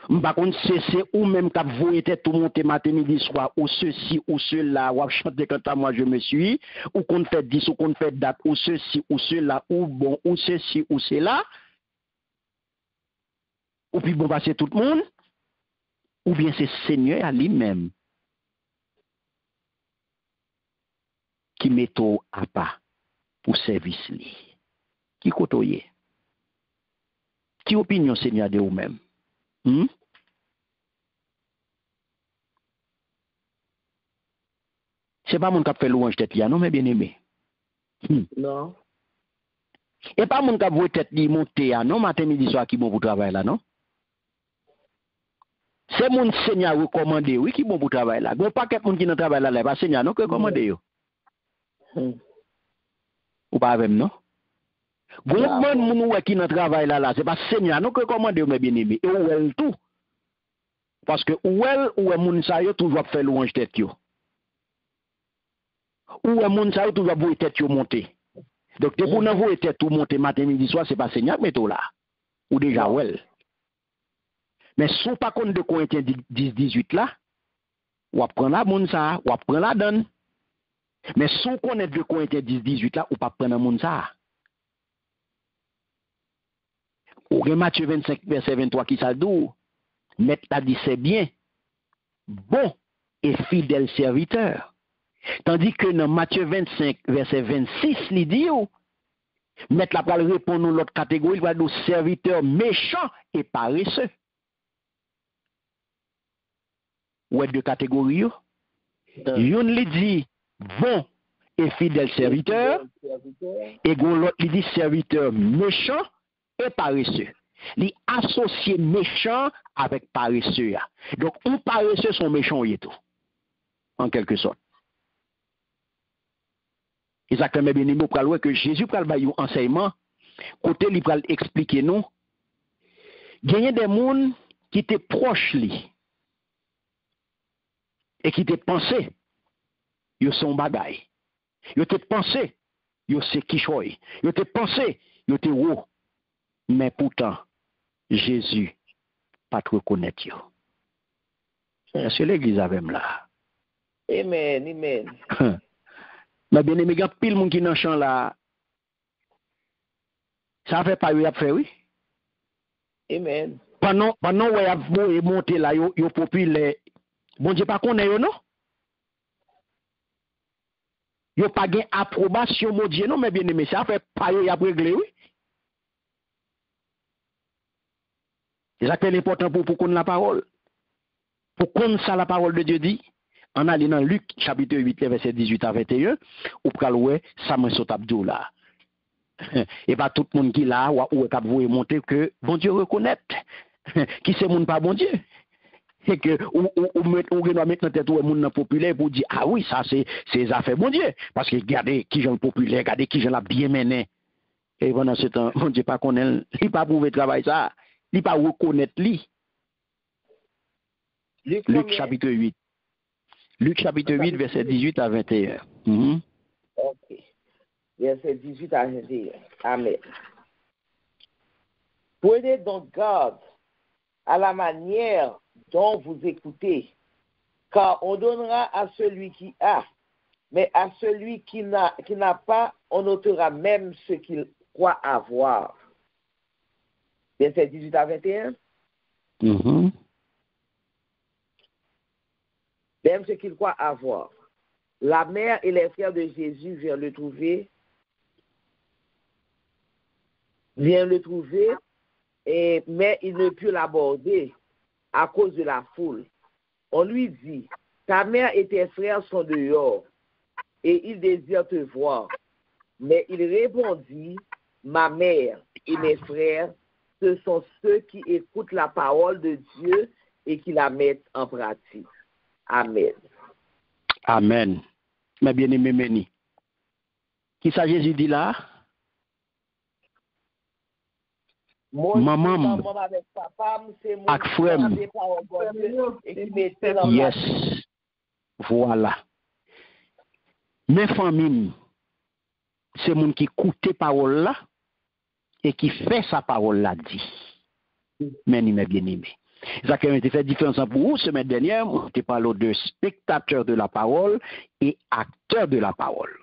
M'pa connaît c'est ou même qui voyer tête tout monter matin midi soir ou ceci ou cela ou chanter quand à moi je me suis ou qu'on fait 10 ou qu'on fait date ou ceci ou cela ou bon ou ceci ou cela ou puis bon passer tout le monde ou bien c'est Seigneur à lui-même qui met à pas pour service li. Qui côtoyer? Qui opinion Seigneur de vous-même? C'est pas mon qui fait louange tête là, non, mais bien aimé. Non. Et pas mon qui voit tête li monter non, matin midi soir qui bon pour travail là, non? C'est mon Seigneur recommandé, oui, qui bon pour travail là. Bon pas quelqu'un qui dans travail là, pas Seigneur non que recommandé yo. Ou pas même non? Bon bon moun qui dans travail là c'est pas Seigneur non que recommandé mes bien-aimés. Et ou tout. Parce que ou moun sa yo toujours faire louange tête yo. Ou moun sa yo toujours voyer tête yo monter. Donc te pour nan voyer tête tout monter matin midi soir c'est pas Seigneur mais tout là. Ou déjà well. Mais si pas compte de Corinthiens 10-18 là, ou prend la moun ça, ou prend la donne. Mais si on connaît de Corinthiens 10-18 là, ou pas prendre moun ça. Ou Matthieu 25 verset 23 qui ça dit, Maître a dit c'est bien, bon et fidèle serviteur. Tandis que dans Matthieu 25 verset 26 il dit Maître la parole répond nous l'autre catégorie, il va dire serviteur méchant et paresseux. Ou deux catégories. Yon li dit bon et fidèle serviteur, et l'autre li dit serviteur méchant et paresseux. Li associé méchant avec paresseux. Donc, un paresseux sont méchants et tout. En quelque sorte. Exactement, bien aimé, pour que Jésus pral ba yon enseignement, côté li pral expliquer nous, gagner des moun qui étaient proches li. Et qui te pensé, yo son bagay. Yo te pensé, yo se kishoy. Yo te pensé, yo te wo. Mais pourtant, Jésus pas te reconnaître. Est-ce que l'église avait là? Amen, amen. Mais bien aimé, il y a pile monde qui dans champ là. Ça fait pas y a fait oui. Amen. Pendant ouais a monter là yo populaire. Bon Dieu pas connaît yo non? Yo pas gain approbation mon Dieu non mais bien aimé, ça fait pas yo y a réglé oui. C'est ça qui est important pour connaître la parole. Pour connaître ça la parole de Dieu dit, en allant dans Luc chapitre 8 verset 18 à 21, ou pral ouais ça me saute abdou là. Et pas tout le monde qui là ou cap vous montrer que bon Dieu reconnaît qui c'est monde pas bon Dieu. Et que ou doit mettre dans tête ou monde populaire pour dire ah oui ça c'est affaire bon Dieu parce que regardez qui gens populaire, regardez qui gens l'a bien mené. Et pendant ce temps bon Dieu pas connaît, il pas prouver travail ça, il pas reconnaître lui. Luc chapitre 8. Luc chapitre 8 verset 18 à 21. OK. Verset 18 à 21. Amen. Prenez donc garde à la manière dont vous écoutez, car on donnera à celui qui a, mais à celui qui n'a pas, on ôtera même ce qu'il croit avoir. Verset 18 à 21. Même ce qu'il croit avoir. La mère et les frères de Jésus viennent le trouver, mais il ne put l'aborder à cause de la foule. On lui dit, ta mère et tes frères sont dehors, et ils désirent te voir. Mais il répondit, ma mère et mes frères, ce sont ceux qui écoutent la parole de Dieu et qui la mettent en pratique. Amen. Amen. Mais bien aimé Méni. Qui ça Jésus dit là? Maman avec papa, c'est mon ak frère. Yes. Voilà. Mes familles, c'est mon qui écoute parole là et qui fait sa parole là dit. Mais il m'a bien aimé. Ça qui a été fait différence pour vous semaine dernière, on te parlé de spectateurs de la parole et acteurs de la parole.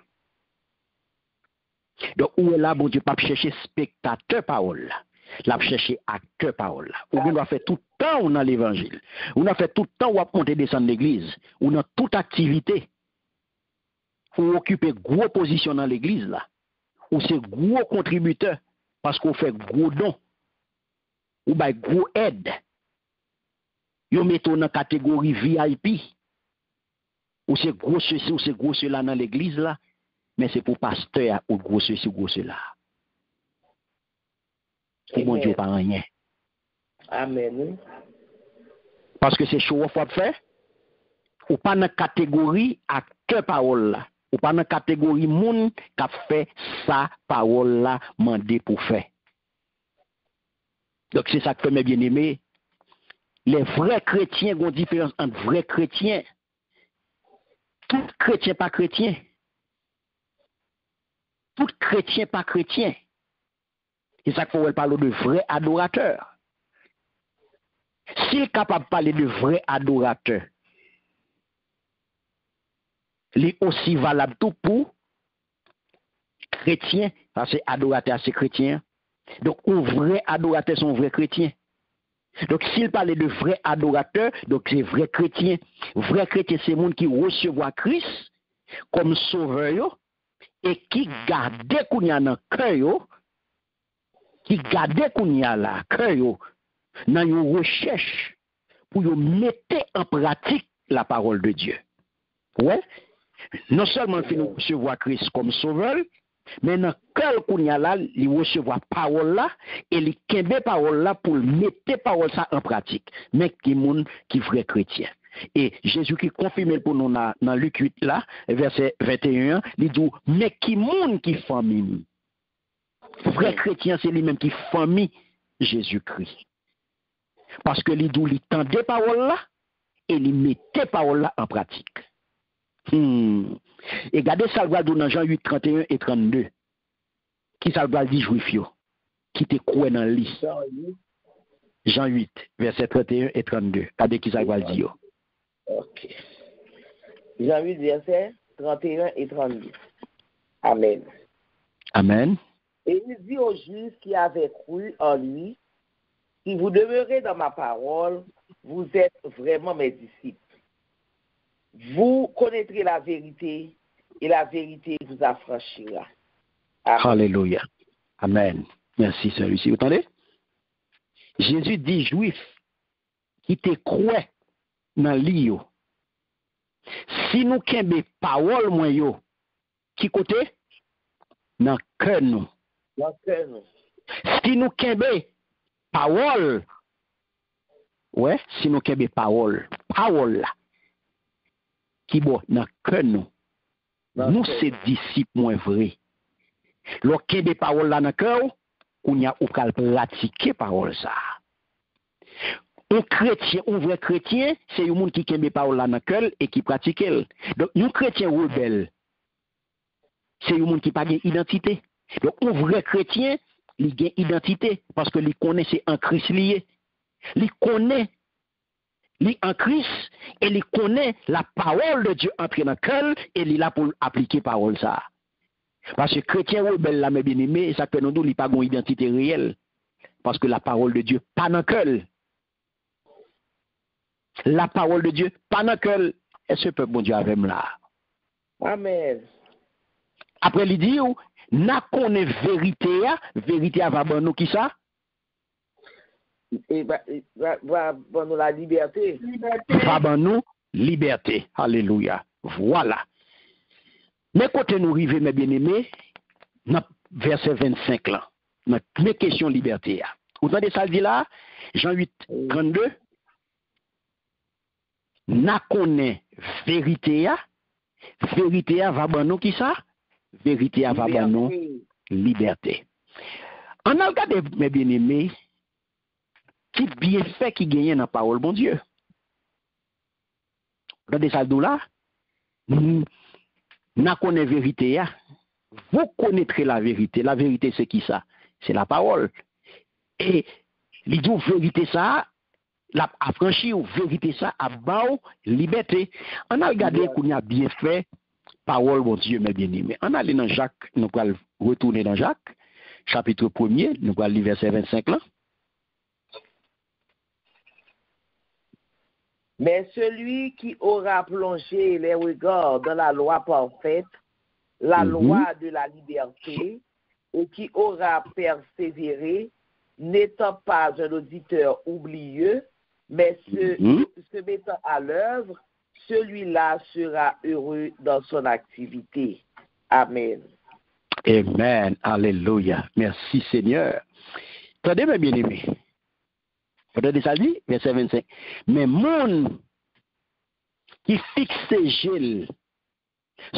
Donc où est là bon Dieu pas chercher spectateur parole là. L'a chercher acteur parole là. Ou bien doit faire tout le temps dans l'évangile. On a fait tout le temps ou monter descendre l'église. On a toute activité. Ou occuper gros position dans l'église là. Ou c'est gros contributeur parce qu'on fait gros dons. Ou bah gros aide. Yo mettons dans catégorie VIP. Ou c'est gros ceci ou c'est gros cela dans l'église là. Mais c'est pour pasteur ou gros ceci ou gros cela. Pour mon Dieu, pas rien. Amen. Parce que c'est chaud à faire. Ou pas dans catégorie acteur parole là. Ou pas dans catégorie moun qui a fait sa parole là mandé pour faire. Donc c'est ça que fait mes bien-aimés. Les vrais chrétiens ont une différence entre vrais chrétiens. Tout chrétien pas chrétien. Tout chrétien pas chrétien. C'est ça qu'il faut parler de vrais adorateurs. S'il est capable de parler de vrais adorateurs, il est aussi valable tout pour chrétiens, parce que adorateur c'est chrétien. Donc, un vrai adorateur sont vrais chrétiens. Donc, s'il parlait de vrais adorateurs, donc c'est vrai chrétien. Vrai chrétien, c'est le monde qui recevoir Christ comme sauveur et qui garde qu'on y a dans le cœur, qui garde qu'on y a là, cœur, dans une recherche pour mettre en pratique la parole de Dieu. Ouais? Non seulement nous recevoir Christ comme sauveur, mais dans quel qu'on y a là, il recevoir parole là et il kembe parole là pour mettre parole ça en pratique. Mais qui monde qui vrai chrétien. Et Jésus qui confirme pour nous dans Luc 8 là, verset 21, il dit mais qui monde qui famille. Vrai chrétien c'est lui-même qui famille Jésus-Christ. Parce que il dit il tendait parole là et il mettait parole là en pratique. Et regardez ça va dans Jean 8, 31 et 32. Qui ça va dire juif yo? Qui te croit dans lui? Jean 8, verset 31 et 32. Regardez qui ça va le dire. Ok. Jean 8, verset 31 et 32. Amen. Amen. Et il dit aux Juifs qui avaient cru en lui, si vous demeurez dans ma parole, vous êtes vraiment mes disciples. Vous connaîtrez la vérité et la vérité vous affranchira. Amen. Alléluia. Amen. Merci, celui-ci. Vous entendez? Jésus dit Juifs qui te croient dans l'io. Si nous kembe parole moi yo, qui côté? Dans cœur nous. Dans cœur nous. Si nous kembe parole, ouais, si nous kembe parole là, qui bon dans cœur nous. Nous c'est disciples moins vrai. Lo kembe parole là dans cœur, on y a ou kal pratiquer parole ça. Un chrétien, un vrai chrétien, c'est un monde qui kembe parole là dans cœur et qui pratique elle. Donc un chrétien rebelle, c'est un monde qui pas gain identité. Donc un vrai chrétien, il gain identité parce que il connaît c'est en Christ lié. Il connaît il en Christ et il connaît la parole de Dieu entrée dans le cœur et il est là pour appliquer parole ça. Parce que chrétien rebelle là mes bien-aimés, ça fait nous il pas une identité réelle parce que la parole de Dieu pas dans le cœur. La parole de Dieu pas dans le cœur. Est-ce que peuple bon Dieu avec moi là? Amen. Après il dit n'a connaît vérité va bon nous qui ça? Et va nous la liberté. Va bon nous liberté. Alléluia. Voilà. Mais côté nous river mes bien-aimés, dans verset 25 là, notre question liberté. Vous entendez ça dit là? Jean 8, 32. N'a connaît vérité va bon nous qui ça? Vérité va bon nous liberté. On a regardé mes bien-aimés qui bien fait qui gagne dans la parole bon Dieu. Regardez ça là. N'a connaît vérité vous connaîtrez la vérité. La vérité c'est qui ça? C'est la parole. Et il dit vérité ça la affranchi ou vérité ça à bao liberté. On a regardé qu'on a bien fait parole bon Dieu mes bien-aimés. On a allé dans Jacques, nous allons retourner dans Jacques chapitre 1er, nous allons lire verset 25 là. Mais celui qui aura plongé les regards dans la loi parfaite, la loi de la liberté, et qui aura persévéré, n'étant pas un auditeur oublieux, mais se mettant à l'œuvre, celui-là sera heureux dans son activité. Amen. Amen. Alléluia. Merci Seigneur. Attendez mes bien-aimés. Regardez ça dit, verset 25. Mais mon qui fixe gel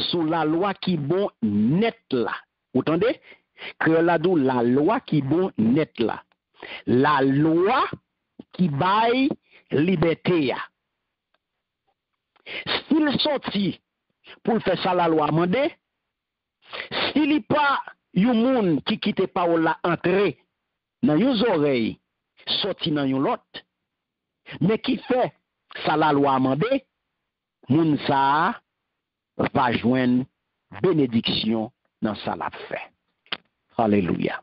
sous la loi qui bon net là. Vous entendez? Que la loi qui bon net là. La loi qui baille liberté. S'il sorti pour faire ça la loi mandé, s'il n'y a pas un monde qui quitte parole là entrer dans les oreilles, sorti dans l'autre, mais qui fait ça la loi mandé, moun sa va joindre bénédiction dans ça la fait. Alléluia.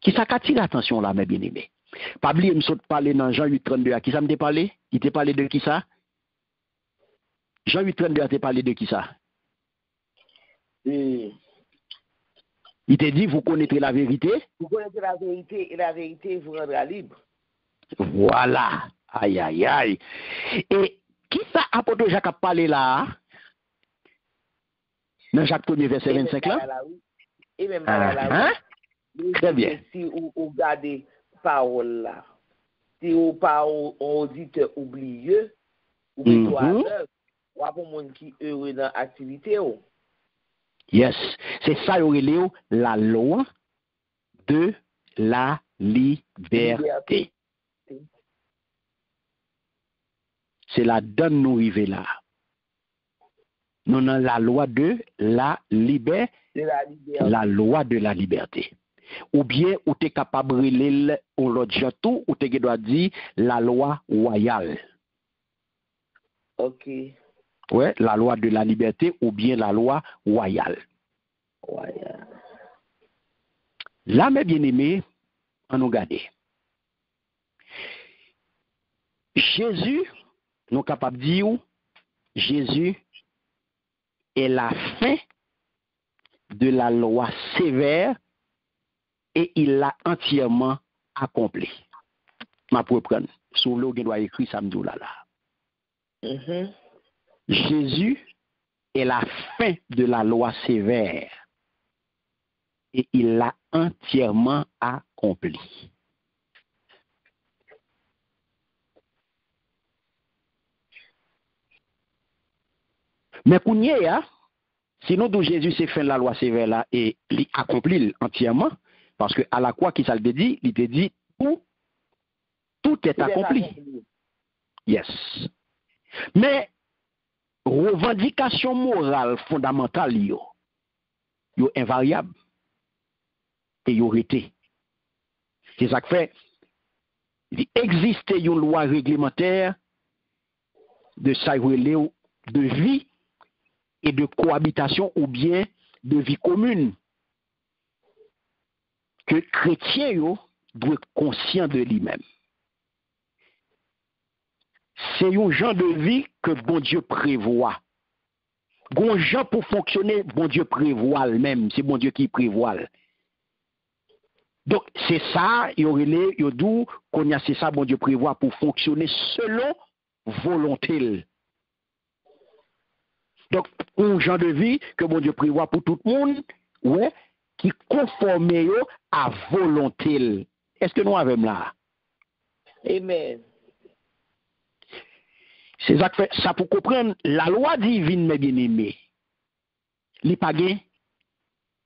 Qui ça attire l'attention là mes bien-aimés? Pas oublier me saute parler dans Jean 8:32 à qui ça me parlé? Il t'a parlé de qui ça? Jean 8:32 a parlé de qui ça? Il t'a dit vous connaîtrez la vérité? Vous connaîtrez la vérité et la vérité vous rendra libre. Voilà. Aïe, aïe, aïe. Et qui ça apôtre Jacques a parlé là? Dans Jacques 1er verset 25 là? Et même là. Très bien. Si vous regardez parole là, si vous pas auditeur oublieux, ou plutôt à l'œuvre, ou à pour monde qui heureux dans l'activité. Yes. C'est ça, la loi de la liberté. C'est la donne nous arriver là. Nous avons la loi de la liberté. La loi de la liberté. ou bien ou t'es capable de lire ou l'autre jantou, ou t'es doit dire la loi royale. Ok. Ouais, la loi de la liberté ou bien la loi royale. Royal. Là, mes bien-aimés, on nous regarde. Jésus, nous sommes capables de dire, Jésus est la fin de la loi sévère et il l'a entièrement accompli. Ma pour prendre. Si vous voulez, doit écrire ça là. Jésus est la fin de la loi sévère et il l'a entièrement accompli. Mais pour nous, sinon d'où Jésus s'est fait la loi sévère là et il accomplit entièrement, parce que à la croix qui ça le dit, il te dit tout est accompli. Yes. Mais revendication morale fondamentale yo invariable et yo été. C'est ça que fait il existe une loi réglementaire de ça de vie et de cohabitation ou bien de vie commune que chrétien yo doit être conscient de lui-même. C'est un genre de vie que bon Dieu prévoit. Bon genre pour fonctionner, bon Dieu prévoit même, c'est bon Dieu qui prévoit. Donc c'est ça, c'est ça bon Dieu prévoit pour fonctionner selon volonté. Donc un genre de vie que bon Dieu prévoit pour tout le monde, ouais, qui conforme à volonté. Est-ce que nous avons là? Amen. C'est ça que fait ça pour comprendre la loi divine, mes bien-aimés. Li pas gain,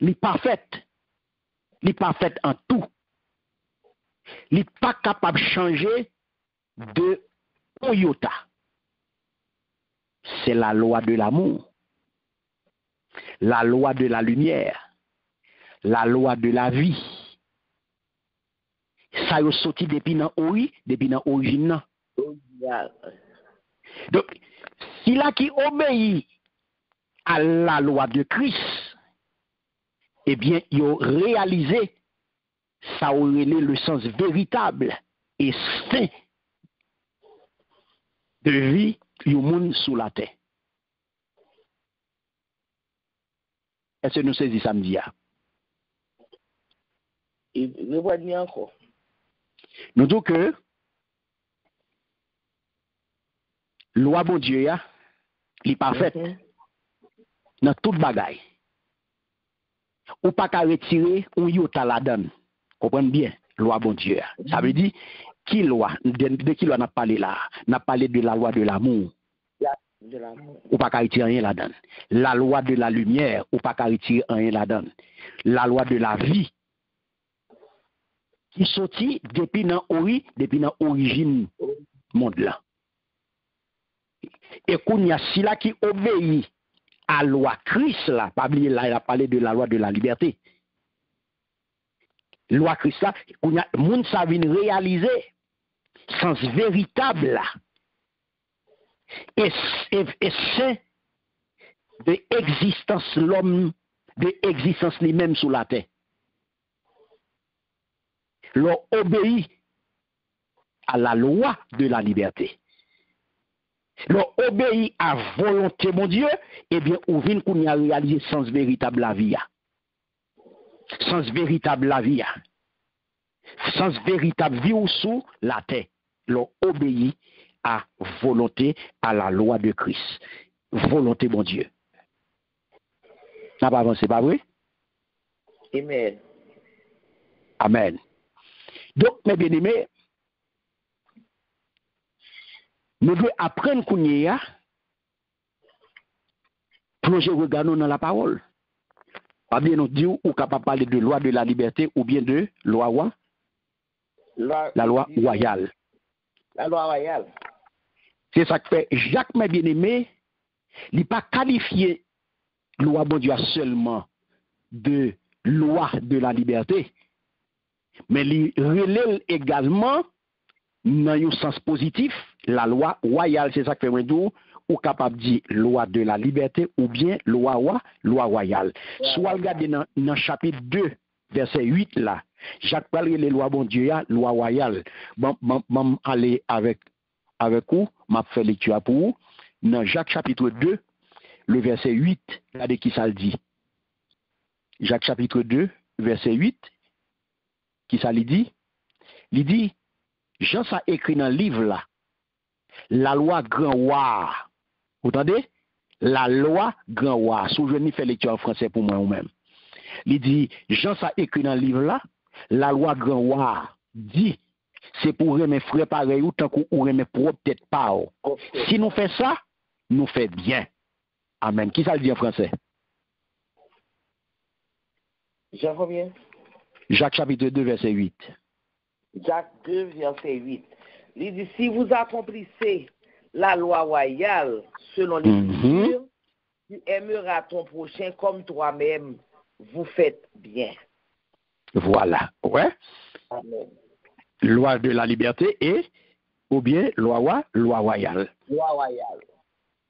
li parfaite. Li parfaite en tout. Li pas capable de changer de iota. C'est la loi de l'amour. La loi de la lumière. La loi de la vie. Ça y est sorti depuis dans origine. Donc, si là qui obéit à la loi de Christ, eh bien, il a réalisé ça aurait le sens véritable et saint de vie du monde sous la terre. Est-ce que nous saisissons samedi? Il va dire encore. Nous disons que loi bon Dieu est parfaite dans toute bagaille. Ou pas qu'à retirer un yota la donne. Comprenez bien, loi bon Dieu. Ça veut dire qui loi? De qui loi n'a parlé là? N'a parlé de la loi de l'amour. Ou pas qu'à retirer rien la donne. La loi de la lumière, ou pas qu'à retirer rien la donne. La loi de la vie qui sortit depuis l'origine monde là. Et qu'on y a si là qui obéit à la loi Christ là, pas oublier là, il a parlé de la loi de la liberté. Loi Christ là, qu'on y a monde ça vient réaliser sens véritable là. Et c'est de existence l'homme, de existence lui-même sur la terre. L'on obéit à la loi de la liberté. L'on obéit à volonté mon Dieu, eh bien, ou vient qu'on y a réalisé sens véritable la vie. Sens véritable la vie. Sens véritable vie ou sous la terre. L'on obéit à volonté, à la loi de Christ. Volonté mon Dieu. N'a pas avancé, pas vrai? Amen. Amen. Donc, mes bien-aimés, nous devons apprendre qu'on y a, plonger regard dans la parole. Pas bien nous dire ou capable parler de loi de la liberté ou bien de loi la loi royale. La loi royale. C'est ça que fait Jacques, mes bien-aimés, il n'a pas qualifié loi bon Dieu seulement de loi de la liberté, mais il relève également dans un sens positif la loi royale. C'est ça que fait dire ou capable de dire loi de la liberté ou bien loi royale. Soit regarder dans chapitre 2 verset 8 là, Jacques parle les lois bon Dieu loi royale. Bon aller avec vous, m'a fait lecture pour vous dans Jacques chapitre 2 le verset 8, regardez qui ça le dit. Jacques chapitre 2 verset 8 qui ça lui dit? Il dit Jean ça écrit dans le livre là. La loi grand roi. Vous entendez? La loi grand roi. Si je n'y fais lecture en français pour moi ou même. Il dit, Jean ça écrit dans le livre là, la loi grand roi dit, c'est pour mes frères pareil ou tant qu'on remet propre tête pas. Si nous faisons ça, nous faisons bien. Amen. Qui ça le dit en français? Jean combien? Jacques chapitre 2 verset 8. Jacques 2 verset 8. Il dit, si vous accomplissez la loi royale selon l'Écriture, tu aimeras ton prochain comme toi-même. Vous faites bien. Voilà. Ouais. Amen. Loi de la liberté et ou bien loi royale. Loi royale.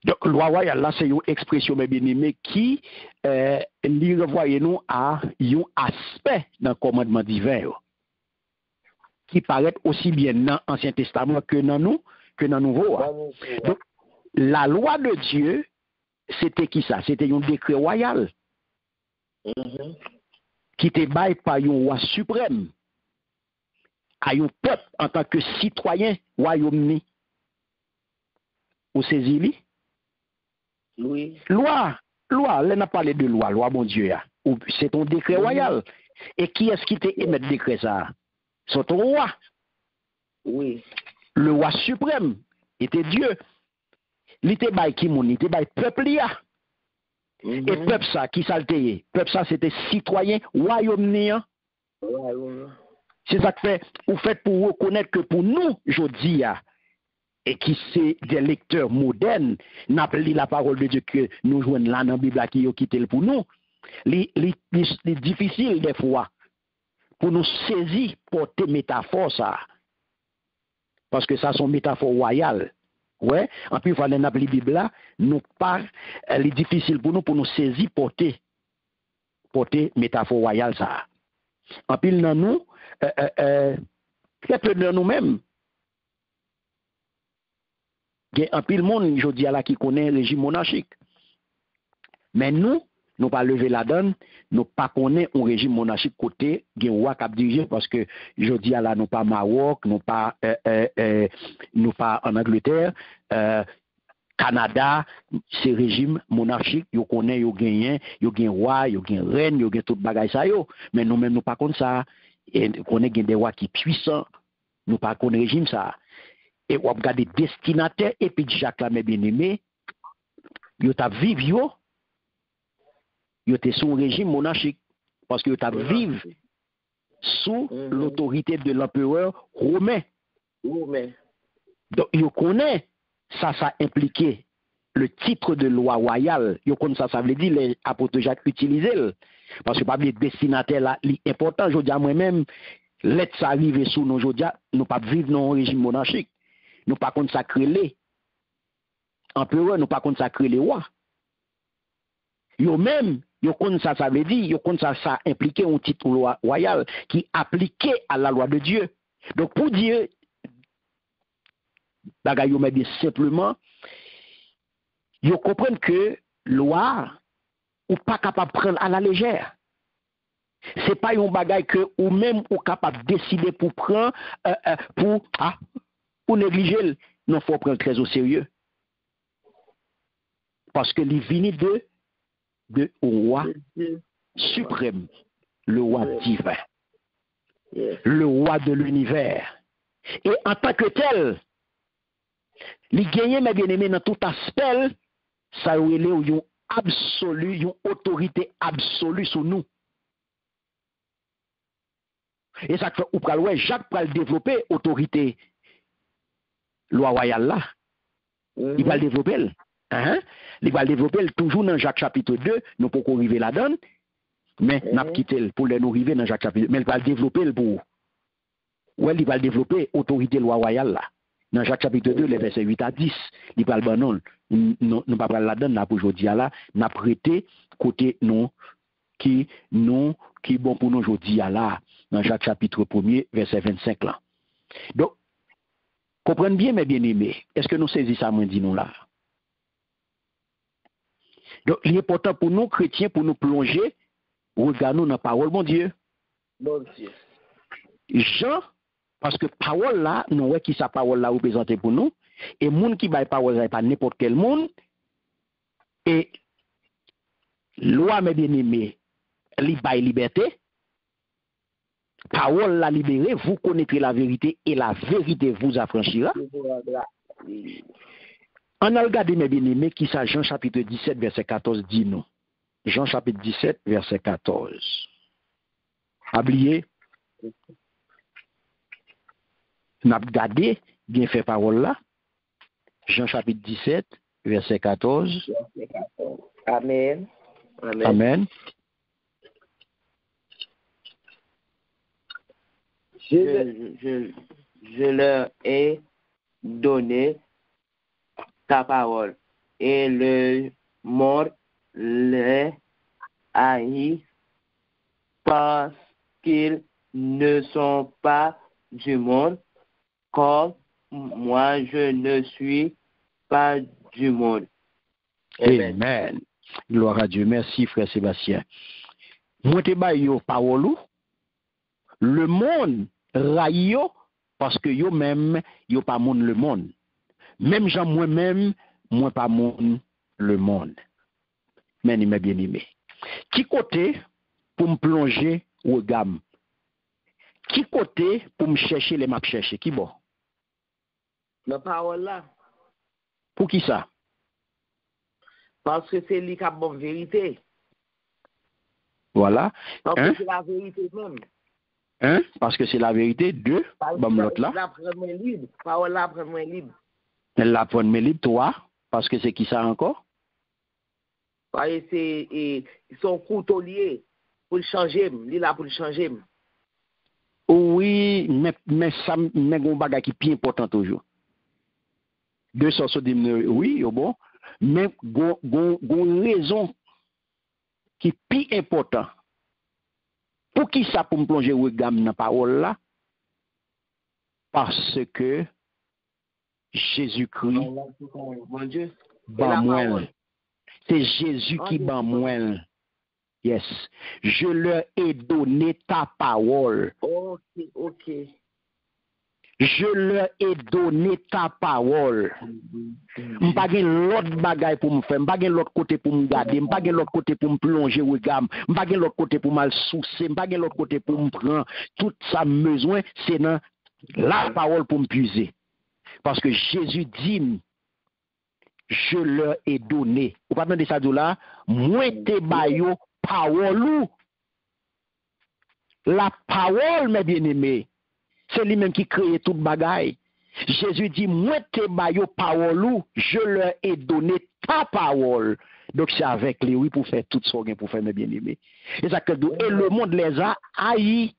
Donc, loi royale, là, c'est une expression, mes bien-aimés, qui lui renvoie nous à un aspect d'un commandement divin qui paraît aussi bien dans l'Ancien Testament que dans le Nouveau. Donc, la loi de Dieu, c'était qui ça? C'était un décret royal qui était baillé par un roi suprême à un peuple en tant que citoyen royaume-uni. Vous saisissez? Oui. Loi, là, n'a parlé de loi, mon Dieu. C'est ton décret royal. Et qui est-ce qui t'a émis le décret ça? C'est ton roi. Oui. Le roi suprême était Dieu. Il était bail qui mon, il était bail peuple là. Et peuple ça, qui ça le payé? Peuple ça, c'était citoyen royaume-uni. C'est ça que fait, vous faites pour reconnaître que pour nous, je dis, et qui c'est des lecteurs modernes, n'a pas lu la parole de Dieu que nous jouons là dans la Bible qui a quitté pour nous. C'est difficile des fois pour nous saisir porter métaphore ça. Parce que ça sont métaphores royales. Ouais, en plus, il faut la Bible là, nous pas, elle est difficile pour nous saisir porter métaphore royale ça. En plus, dans nous, très peu de nous-mêmes. Il y a un pile monde, je dis à la qui connaît le régime monarchique. Mais nous pas lever la donne, nous pas connaît un régime monarchique côté, il y a un roi qui a dirigé parce que je dis à la nous pas Maroc, nous pas en Angleterre, Canada, c'est régime monarchique, yo connaît, yo gagne roi, yo gagne reine, yo gagne tout bagay ça yo. Mais nous même nous pas comme ça. Et connaît des rois qui puissants, nous pas connaît régime ça. Et on regarde des destinataires et puis Jacques là mes bien-aimés, yo t'a vivre yo t'es sous un régime monarchique parce que yo t'a vivre sous l'autorité de l'empereur romain. Donc yo connaît ça impliquait le titre de loi royale. Yo connaît ça veut dire les apôtres Jacques utilisaient parce que pas les destinataires là important je dis à moi-même lettre ça arrive sous nous je dis nous pas vivre dans un régime monarchique. Nous pas consacrer les empereurs, nous pas consacrer les rois. Yo même, yo kon ça veut dire, yo kon ça impliquait un titre royal qui appliquait à la loi de Dieu. Donc pour dire bagay yo mais bien simplement yo comprennent que loi ou pas capable de prendre à la légère. C'est pas un bagay que ou même ou capable de décider pour prendre pour négliger, non, faut prendre très au sérieux. Parce que les vignes de roi suprême, le roi divin, le roi de l'univers. Et en tant que tel, les gagnants, mes bien-aimés, dans tout aspect, ça a une absolue, une autorité absolue sur nous. Et ça fait, Jacques peut développer autorité loi royale là. Il va le développer. Il va le développer toujours dans Jacques chapitre 2, nous pouvons arriver là-dedans, mais nous avons quitté pour nous arriver dans Jacques chapitre 2, mais il va le développer pour ouais, il va développer autorité loi royale là. Dans Jacques chapitre 2, les versets 8 à 10, il parle ben non, nous pas parler là-dedans pour aujourd'hui là, n'a prêté côté non qui bon pour nous aujourd'hui là dans Jacques chapitre 1er verset 25 là. Donc comprenez bien mes bien-aimés, est-ce que nous saisissons ça moi dit nous là? Donc il est important pour nous chrétiens pour nous plonger regardons dans la parole mon Dieu. Bon Dieu. Jean parce que parole là, nous voyons qui sa parole là représentée pour nous, et monde qui baille parole là, pas n'importe quel monde, et loi mes bien-aimés, li baille liberté, parole la libérée, vous connaîtrez la vérité, et la vérité vous affranchira. On a regardé mes bien-aimés qui ça Jean chapitre 17 verset 14 dit nous. Jean chapitre 17 verset 14. Oubliez. N'a regardé bien fait parole là. Jean chapitre 17 verset 14. Amen. Amen. Amen. Je leur ai donné ta parole et le monde les haït parce qu'ils ne sont pas du monde, comme moi je ne suis pas du monde. Amen. Amen. Gloire à Dieu. Merci frère Sébastien. Moi te ba yo parole le monde raille yo parce que yo même yo pas monde le monde. Même Jean moi-même moi pas monde le monde. Mais il m'a bien aimé. Qui côté pour me plonger au gamme? Qui côté pour me chercher les maps chercher? Qui bon? La parole là. Pour qui ça? Parce que c'est lui qui a bonne vérité. Voilà. Parce que c'est la vérité même. Parce que c'est la vérité. Deux, bon l'autre là. La prendre libre. Parole là prendre libre. Elle la prendre libre, toi, parce que c'est qui ça encore? Ouais, c'est son couteau lié pour le changer, il là pour le changer. Oui, mais ça mais un bagage qui est plus important toujours. Deux sortes de oui, bon, mais gon raison qui est plus important. Pour qui ça pour me plonger au gamme dans la parole là? Parce que Jésus-Christ Mon Dieu. ban moi. C'est Jésus qui ban moi. Yes. Je leur ai donné ta parole. Ok. Je leur ai donné ta parole. M'pa gen l'autre bagaille pour me faire, m'pa gen l'autre côté pour me garder, m'pa gen l'autre côté pour me plonger au gamme, m'pa gen l'autre côté pour mal soucier, m'pa gen l'autre côté pour me prendre. Tout ça besoin, c'est dans la parole pour me puiser. Parce que Jésus dit, je leur ai donné. Vous pas de ça là, moi te bayo parole. La parole, mes bien-aimés, c'est lui-même qui crée toute bagaille. Jésus dit, moi te bayo parole, je leur ai donné ta parole. Donc c'est avec lui, oui, pour faire tout ce qu'on pour faire, mes bien-aimés. Et le monde les a haïs.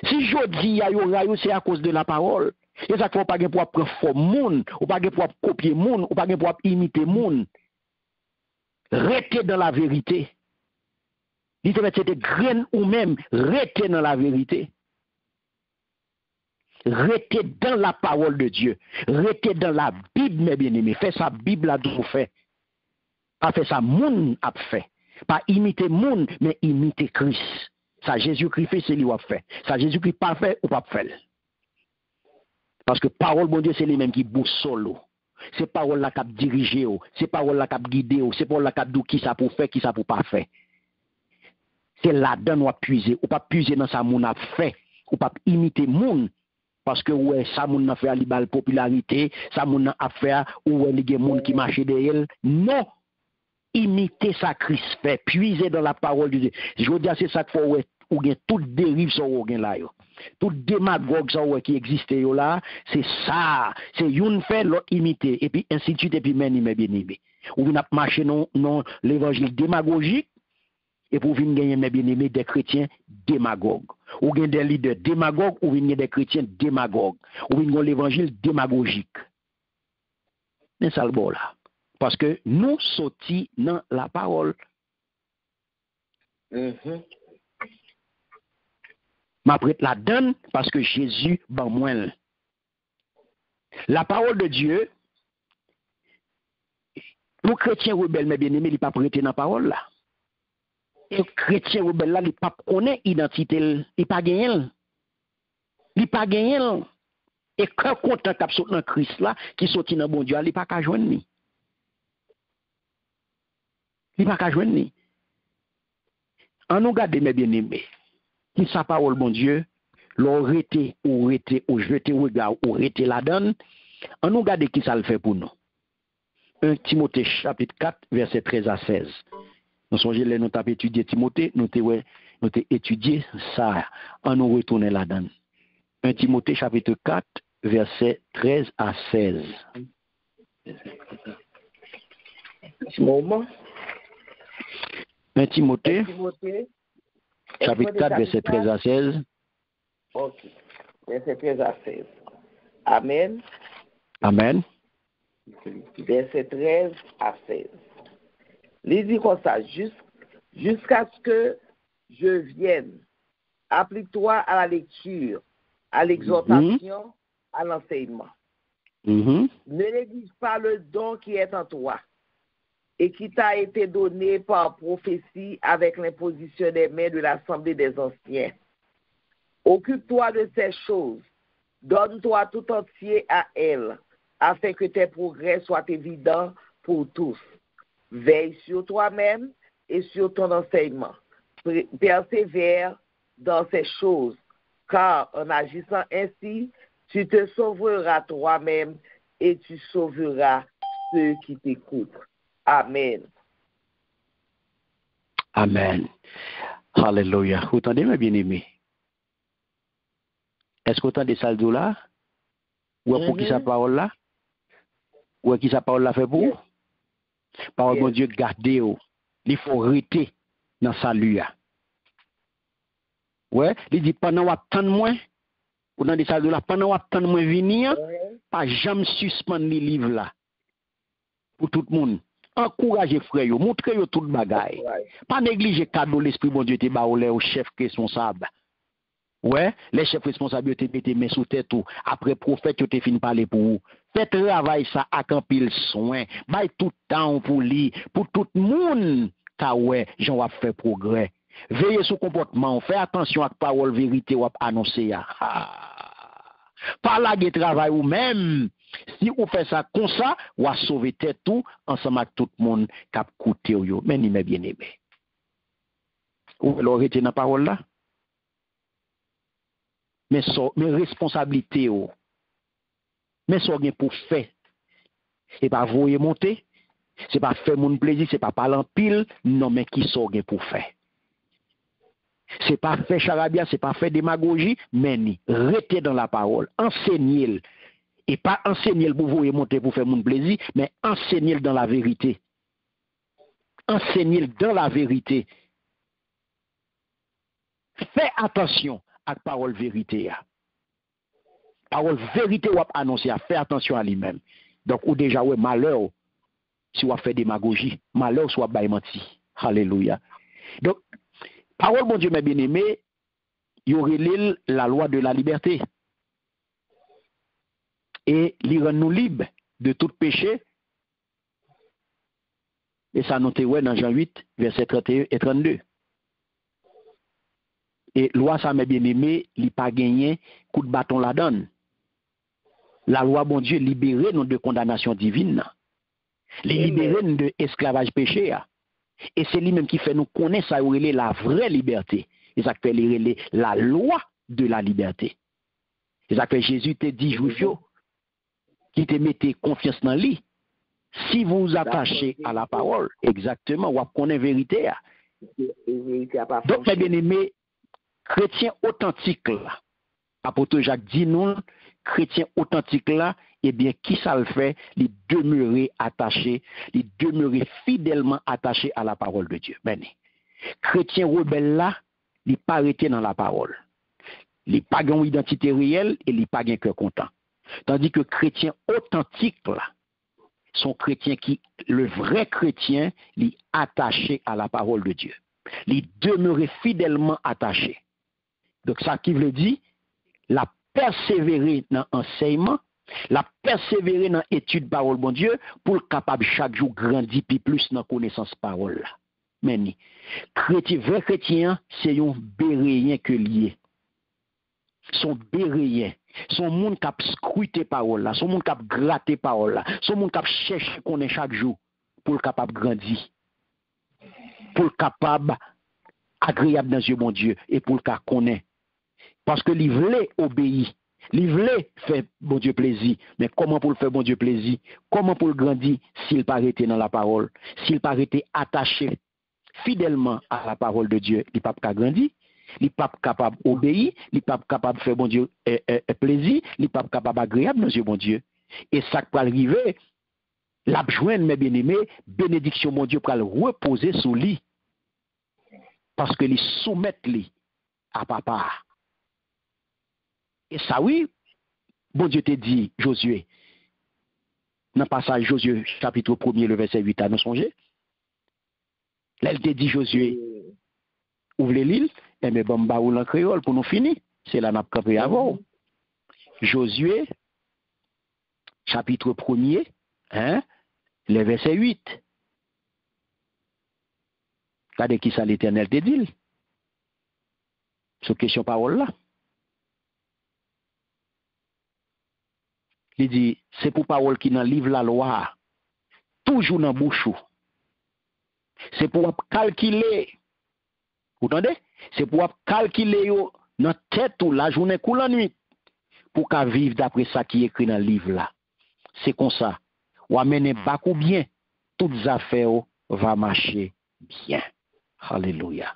Si je dis aïe, c'est à cause de la parole. Et ça faut pas pour prendre forme monde, ou pas pour copier monde, ou pas pour imiter monde. Restez dans la vérité. Dites c'était graine ou même restez dans la vérité. Restez dans la parole de Dieu. Restez dans la Bible, mes bien-aimés. Faites ça Bible à tout fait. Pas fait ça monde a fait. Pas imiter monde, mais imiter Christ. Ça Jésus-Christ fait, c'est lui qui a fait. Ça Jésus-Christ pas fait ou pas fait. Parce que parole, bon Dieu, c'est lui-même qui boussole. C'est parole là qui a dirigé, c'est parole là qui a guidé, c'est parole là qui a dit qui ça pour faire, qui ça pour pas faire. C'est là-dedans nous puiser, ou pas puiser dans ça moun a fait, ou pas imiter moun. Parce que ouais, ça moun a fait à la popularité, ça moun a fait ou les gens moun qui marche derrière. Non, imiter ça Christ fait, puiser dans la parole de Dieu. Je veux dire c'est ça qu'il faut ouais, ou bien toute dérive sur ou gen là yo. Toute démagogue ça ouais qui existe yo là, c'est ça, c'est une fait l'autre imiter et puis ainsi de suite et puis même bien aimé. Ou bien marcher non l'évangile démagogique et pour venir gagner mes bien-aimés des chrétiens démagogues. ou bien des leaders démagogues, ou bien des chrétiens démagogues, ou bien l'évangile démagogique. C'est ça le bon là. Parce que nous sortis dans la parole. Ma prête la donne parce que Jésus ban moins. La parole de Dieu, pour chrétien rebelle, mais bien aimé, il n'est pas prêté dans la parole là. Et chrétien rebelle là, il n'est pas connaît identité, il n'est pas gagné. Il n'est pas gagné. Et quand content cap saute dans Christ là, qui sorti dans bon Dieu, il n'est pas qu'à joindre ni. Il n'est pas qu'à joindre ni. En nous garde mes bien-aimés, qui sa parole bon Dieu, l'aurait ou jeté regard ou rete la donne, en nous garde qui ça le fait pour nous. 1 Timothée chapitre 4 verset 13 à 16. Nous songez les nous avons étudié Timothée, nous avons étudié ça, en nous retourner la donne. 1 Timothée chapitre 4 verset 13 à 16. Moment. 1 Timothée chapitre 4 verset 13 à 16. Ok. Verset 13 à 16. Amen. Amen. Verset 13 à 16. Il dit comme ça, jusqu'à ce que je vienne. Applique-toi à la lecture, à l'exhortation, à l'enseignement. Ne néglige pas le don qui est en toi et qui t'a été donné par prophétie avec l'imposition des mains de l'Assemblée des anciens. Occupe-toi de ces choses, donne-toi tout entier à elles, afin que tes progrès soient évidents pour tous. Veille sur toi-même et sur ton enseignement. Persévère dans ces choses, car en agissant ainsi, tu te sauveras toi-même et tu sauveras ceux qui t'écoutent. Amen. Amen. Alléluia. Vous entendez, mes bien-aimés? Est-ce que vous entendez ça là? Ou pour qui sa parole là? Ou qui sa parole là fait pour? Parole de Dieu, gardez-vous. Il faut rester dans salut. Ouais, il dit pendant attendre moins, ou dans des salles là, pendant attendre moins venir, pas jamais suspendre les livres là. Pour tout le monde. Encouragez frère, montrez tout le bagaille. Pas négliger cadeau l'esprit bon Dieu te baoulé au chef responsable. Ouais, les chefs responsables te mettez main sous tête tout. Après prophète tu te fin parler pour vous. Faites travail ça à campil soin. Bay tout temps pour lui, pour tout le monde. Ta ouais, j'en va faire progrès. Veillez sur comportement, faites attention à la parole vérité ou à annoncer. Pas la travail ou même. Si vous faites ça comme ça, vous allez sauver tête tout ensemble avec tout le monde qui a coûté yo. Mais ni bien aimé. Vous l'aurez été dans la parole là? Mais responsabilité mais ça rien pour faire. C'est pas voyer monter, c'est pas faire mon plaisir, c'est pas parler en pile, non mais qui ça rien pour faire. C'est pas faire charabia, c'est pas faire démagogie, mais ni rester dans la parole, enseigner et pas enseigner pour voyer monter pour faire mon plaisir, mais enseigner dans la vérité. Enseigner dans la vérité. Fais attention à la parole vérité. Parole vérité ou annoncer, fais attention à lui-même. Donc, ou déjà, ouais, malheur, si on fait démagogie, malheur soit bail menti. Alléluia. Donc, parole, mon Dieu, mes bien-aimés, il y aurait la loi de la liberté. Et il rend nous libres de tout péché. Et ça, nous ouais dans Jean 8, versets 31 et 32. Et loi, ça, mes bien-aimés, il n'a pas gagné, coup de bâton la donne. La loi, bon Dieu, libérer nous de condamnation divine. Les libérer nous de esclavage péché. Et c'est lui-même qui fait nous connaître ça, la vraie liberté. Et ça fait la loi de la liberté. Et ça fait Jésus te dit, juif, qui te mettez confiance dans lui. Si vous vous attachez à la parole, exactement, vous connaissez la vérité. Donc, mes bien-aimés, chrétiens authentiques là, apôtre Jacques dit nous, chrétiens authentiques là, eh bien, qui ça le fait? Les demeurer attachés, les demeurer fidèlement attachés à la parole de Dieu. Ben, chrétiens rebelles là, ils pas arrêtés dans la parole. Il pas une identité réelle et il pas un cœur content. Tandis que chrétien authentique là, sont chrétiens qui, le vrai chrétien, il est attaché à la parole de Dieu. Il demeurer fidèlement attaché. Donc ça qui veut dire, la persévérer dans l'enseignement, la persévérer dans l'étude parole bon Dieu, pour être capable chaque jour grandir plus dans la connaissance parole là. Mais chrétien, vrai chrétien, c'est un béréen que lié. Son béréen, son monde qui a scruté parole là, son monde qui a gratté parole là, son monde qui a cherché qu'on est chaque jour pour être capable grandir, pour être capable agréable dans Dieu bon Dieu et pour le cas connaître. Parce que il voulait obéir, il voulait faire bon Dieu plaisir, mais comment pour le faire bon Dieu plaisir, comment pour le grandir s'il pas été dans la parole, s'il pas été attaché fidèlement à la parole de Dieu, il pas grandir. Il n'est pas capable d'obéir, il n'est pas capable de faire bon Dieu plaisir, il n'est pas capable d'agréable dans Dieu bon Dieu. Et ça peut arriver, la joindre mes bien-aimés, bénédiction mon Dieu pour le reposer sous lui. Parce que les soumettent lui à papa. Et ça oui, bon Dieu te dit, Josué, dans le passage Josué chapitre 1er, le verset 8, à nous songer. Là, il te dit, Josué, ouvre l'île, et mais bon, bah, ou en créole pour nous finir. C'est là, n'a pas campé avant. Josué, chapitre 1er, le verset 8. Regardez qui ça l'Éternel te dit. Sur question parole là. Il dit, c'est pour parole qui dans le livre la loi, toujours dans la bouche. C'est pour calculer. Vous entendez? C'est pour calculer dans la tête ou la journée ou la nuit. Pour qu'à vivre d'après ça qui est écrit dans le livre là. C'est comme ça. Ou amener beaucoup bien. Toutes les affaires vont marcher bien. Alléluia.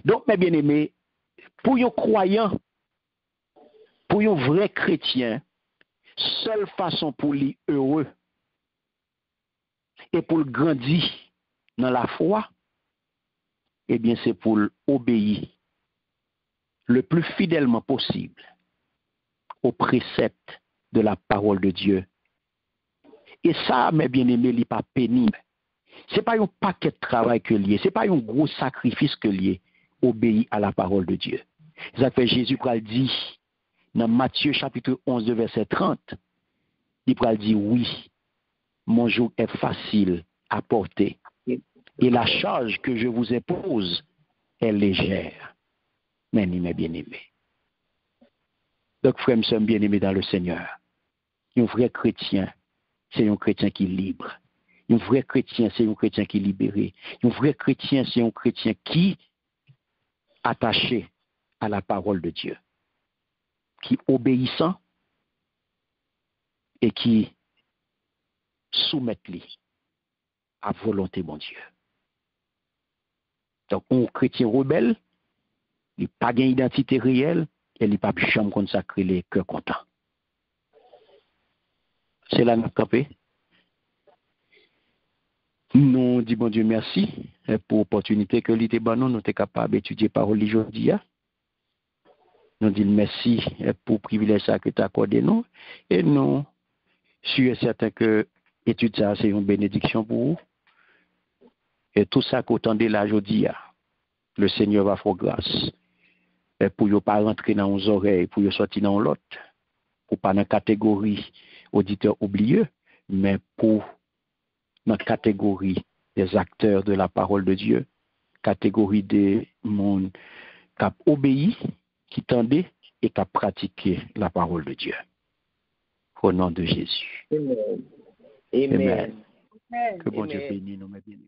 Donc, mes bien-aimés, pour les croyants, pour les vrais chrétiens, seule façon pour les heureux et pour le grandir dans la foi, eh bien, c'est pour obéir le plus fidèlement possible aux préceptes de la parole de Dieu. Et ça, mes bien-aimés, il n'est pas pénible. Ce n'est pas un paquet de travail que lié, ce n'est pas un gros sacrifice que lié, obéir à la parole de Dieu. Ça fait Jésus pral dit dans Matthieu chapitre 11, verset 30, il pral dit oui, mon joug est facile à porter et la charge que je vous impose est légère. Mais mes bien-aimés. Donc, frères et sœurs bien-aimés dans le Seigneur, un vrai chrétien, c'est un chrétien qui est libre. Un vrai chrétien, c'est un chrétien qui est libéré. Un vrai chrétien, c'est un chrétien qui est attaché à la parole de Dieu, qui est obéissant et qui soumet à volonté de Dieu. Donc, un chrétien rebelle, il n'a pas d'identité réelle et il n'a pas de chambre consacrée les cœurs contents. C'est là notre campé. Nous disons bon Dieu merci pour l'opportunité que l'ité nous sommes capables d'étudier la parole aujourd'hui. Nous disons merci pour le privilège que tu as accordé nous. Et nous sommes certains que l'étude ça c'est une bénédiction pour vous. Et tout ça qu'autant de là aujourd'hui, le Seigneur va faire grâce. Et pour ne pas rentrer dans nos oreilles, pour ne sortir dans l'autre, pour pas dans la catégorie auditeurs oublieux, mais pour dans la catégorie des acteurs de la parole de Dieu, catégorie des mondes qui ont obéi, qui tendaient et qui ont pratiqué la parole de Dieu. Au nom de Jésus. Amen. Amen. Que bon Dieu bénisse nous, mes bien-aimés.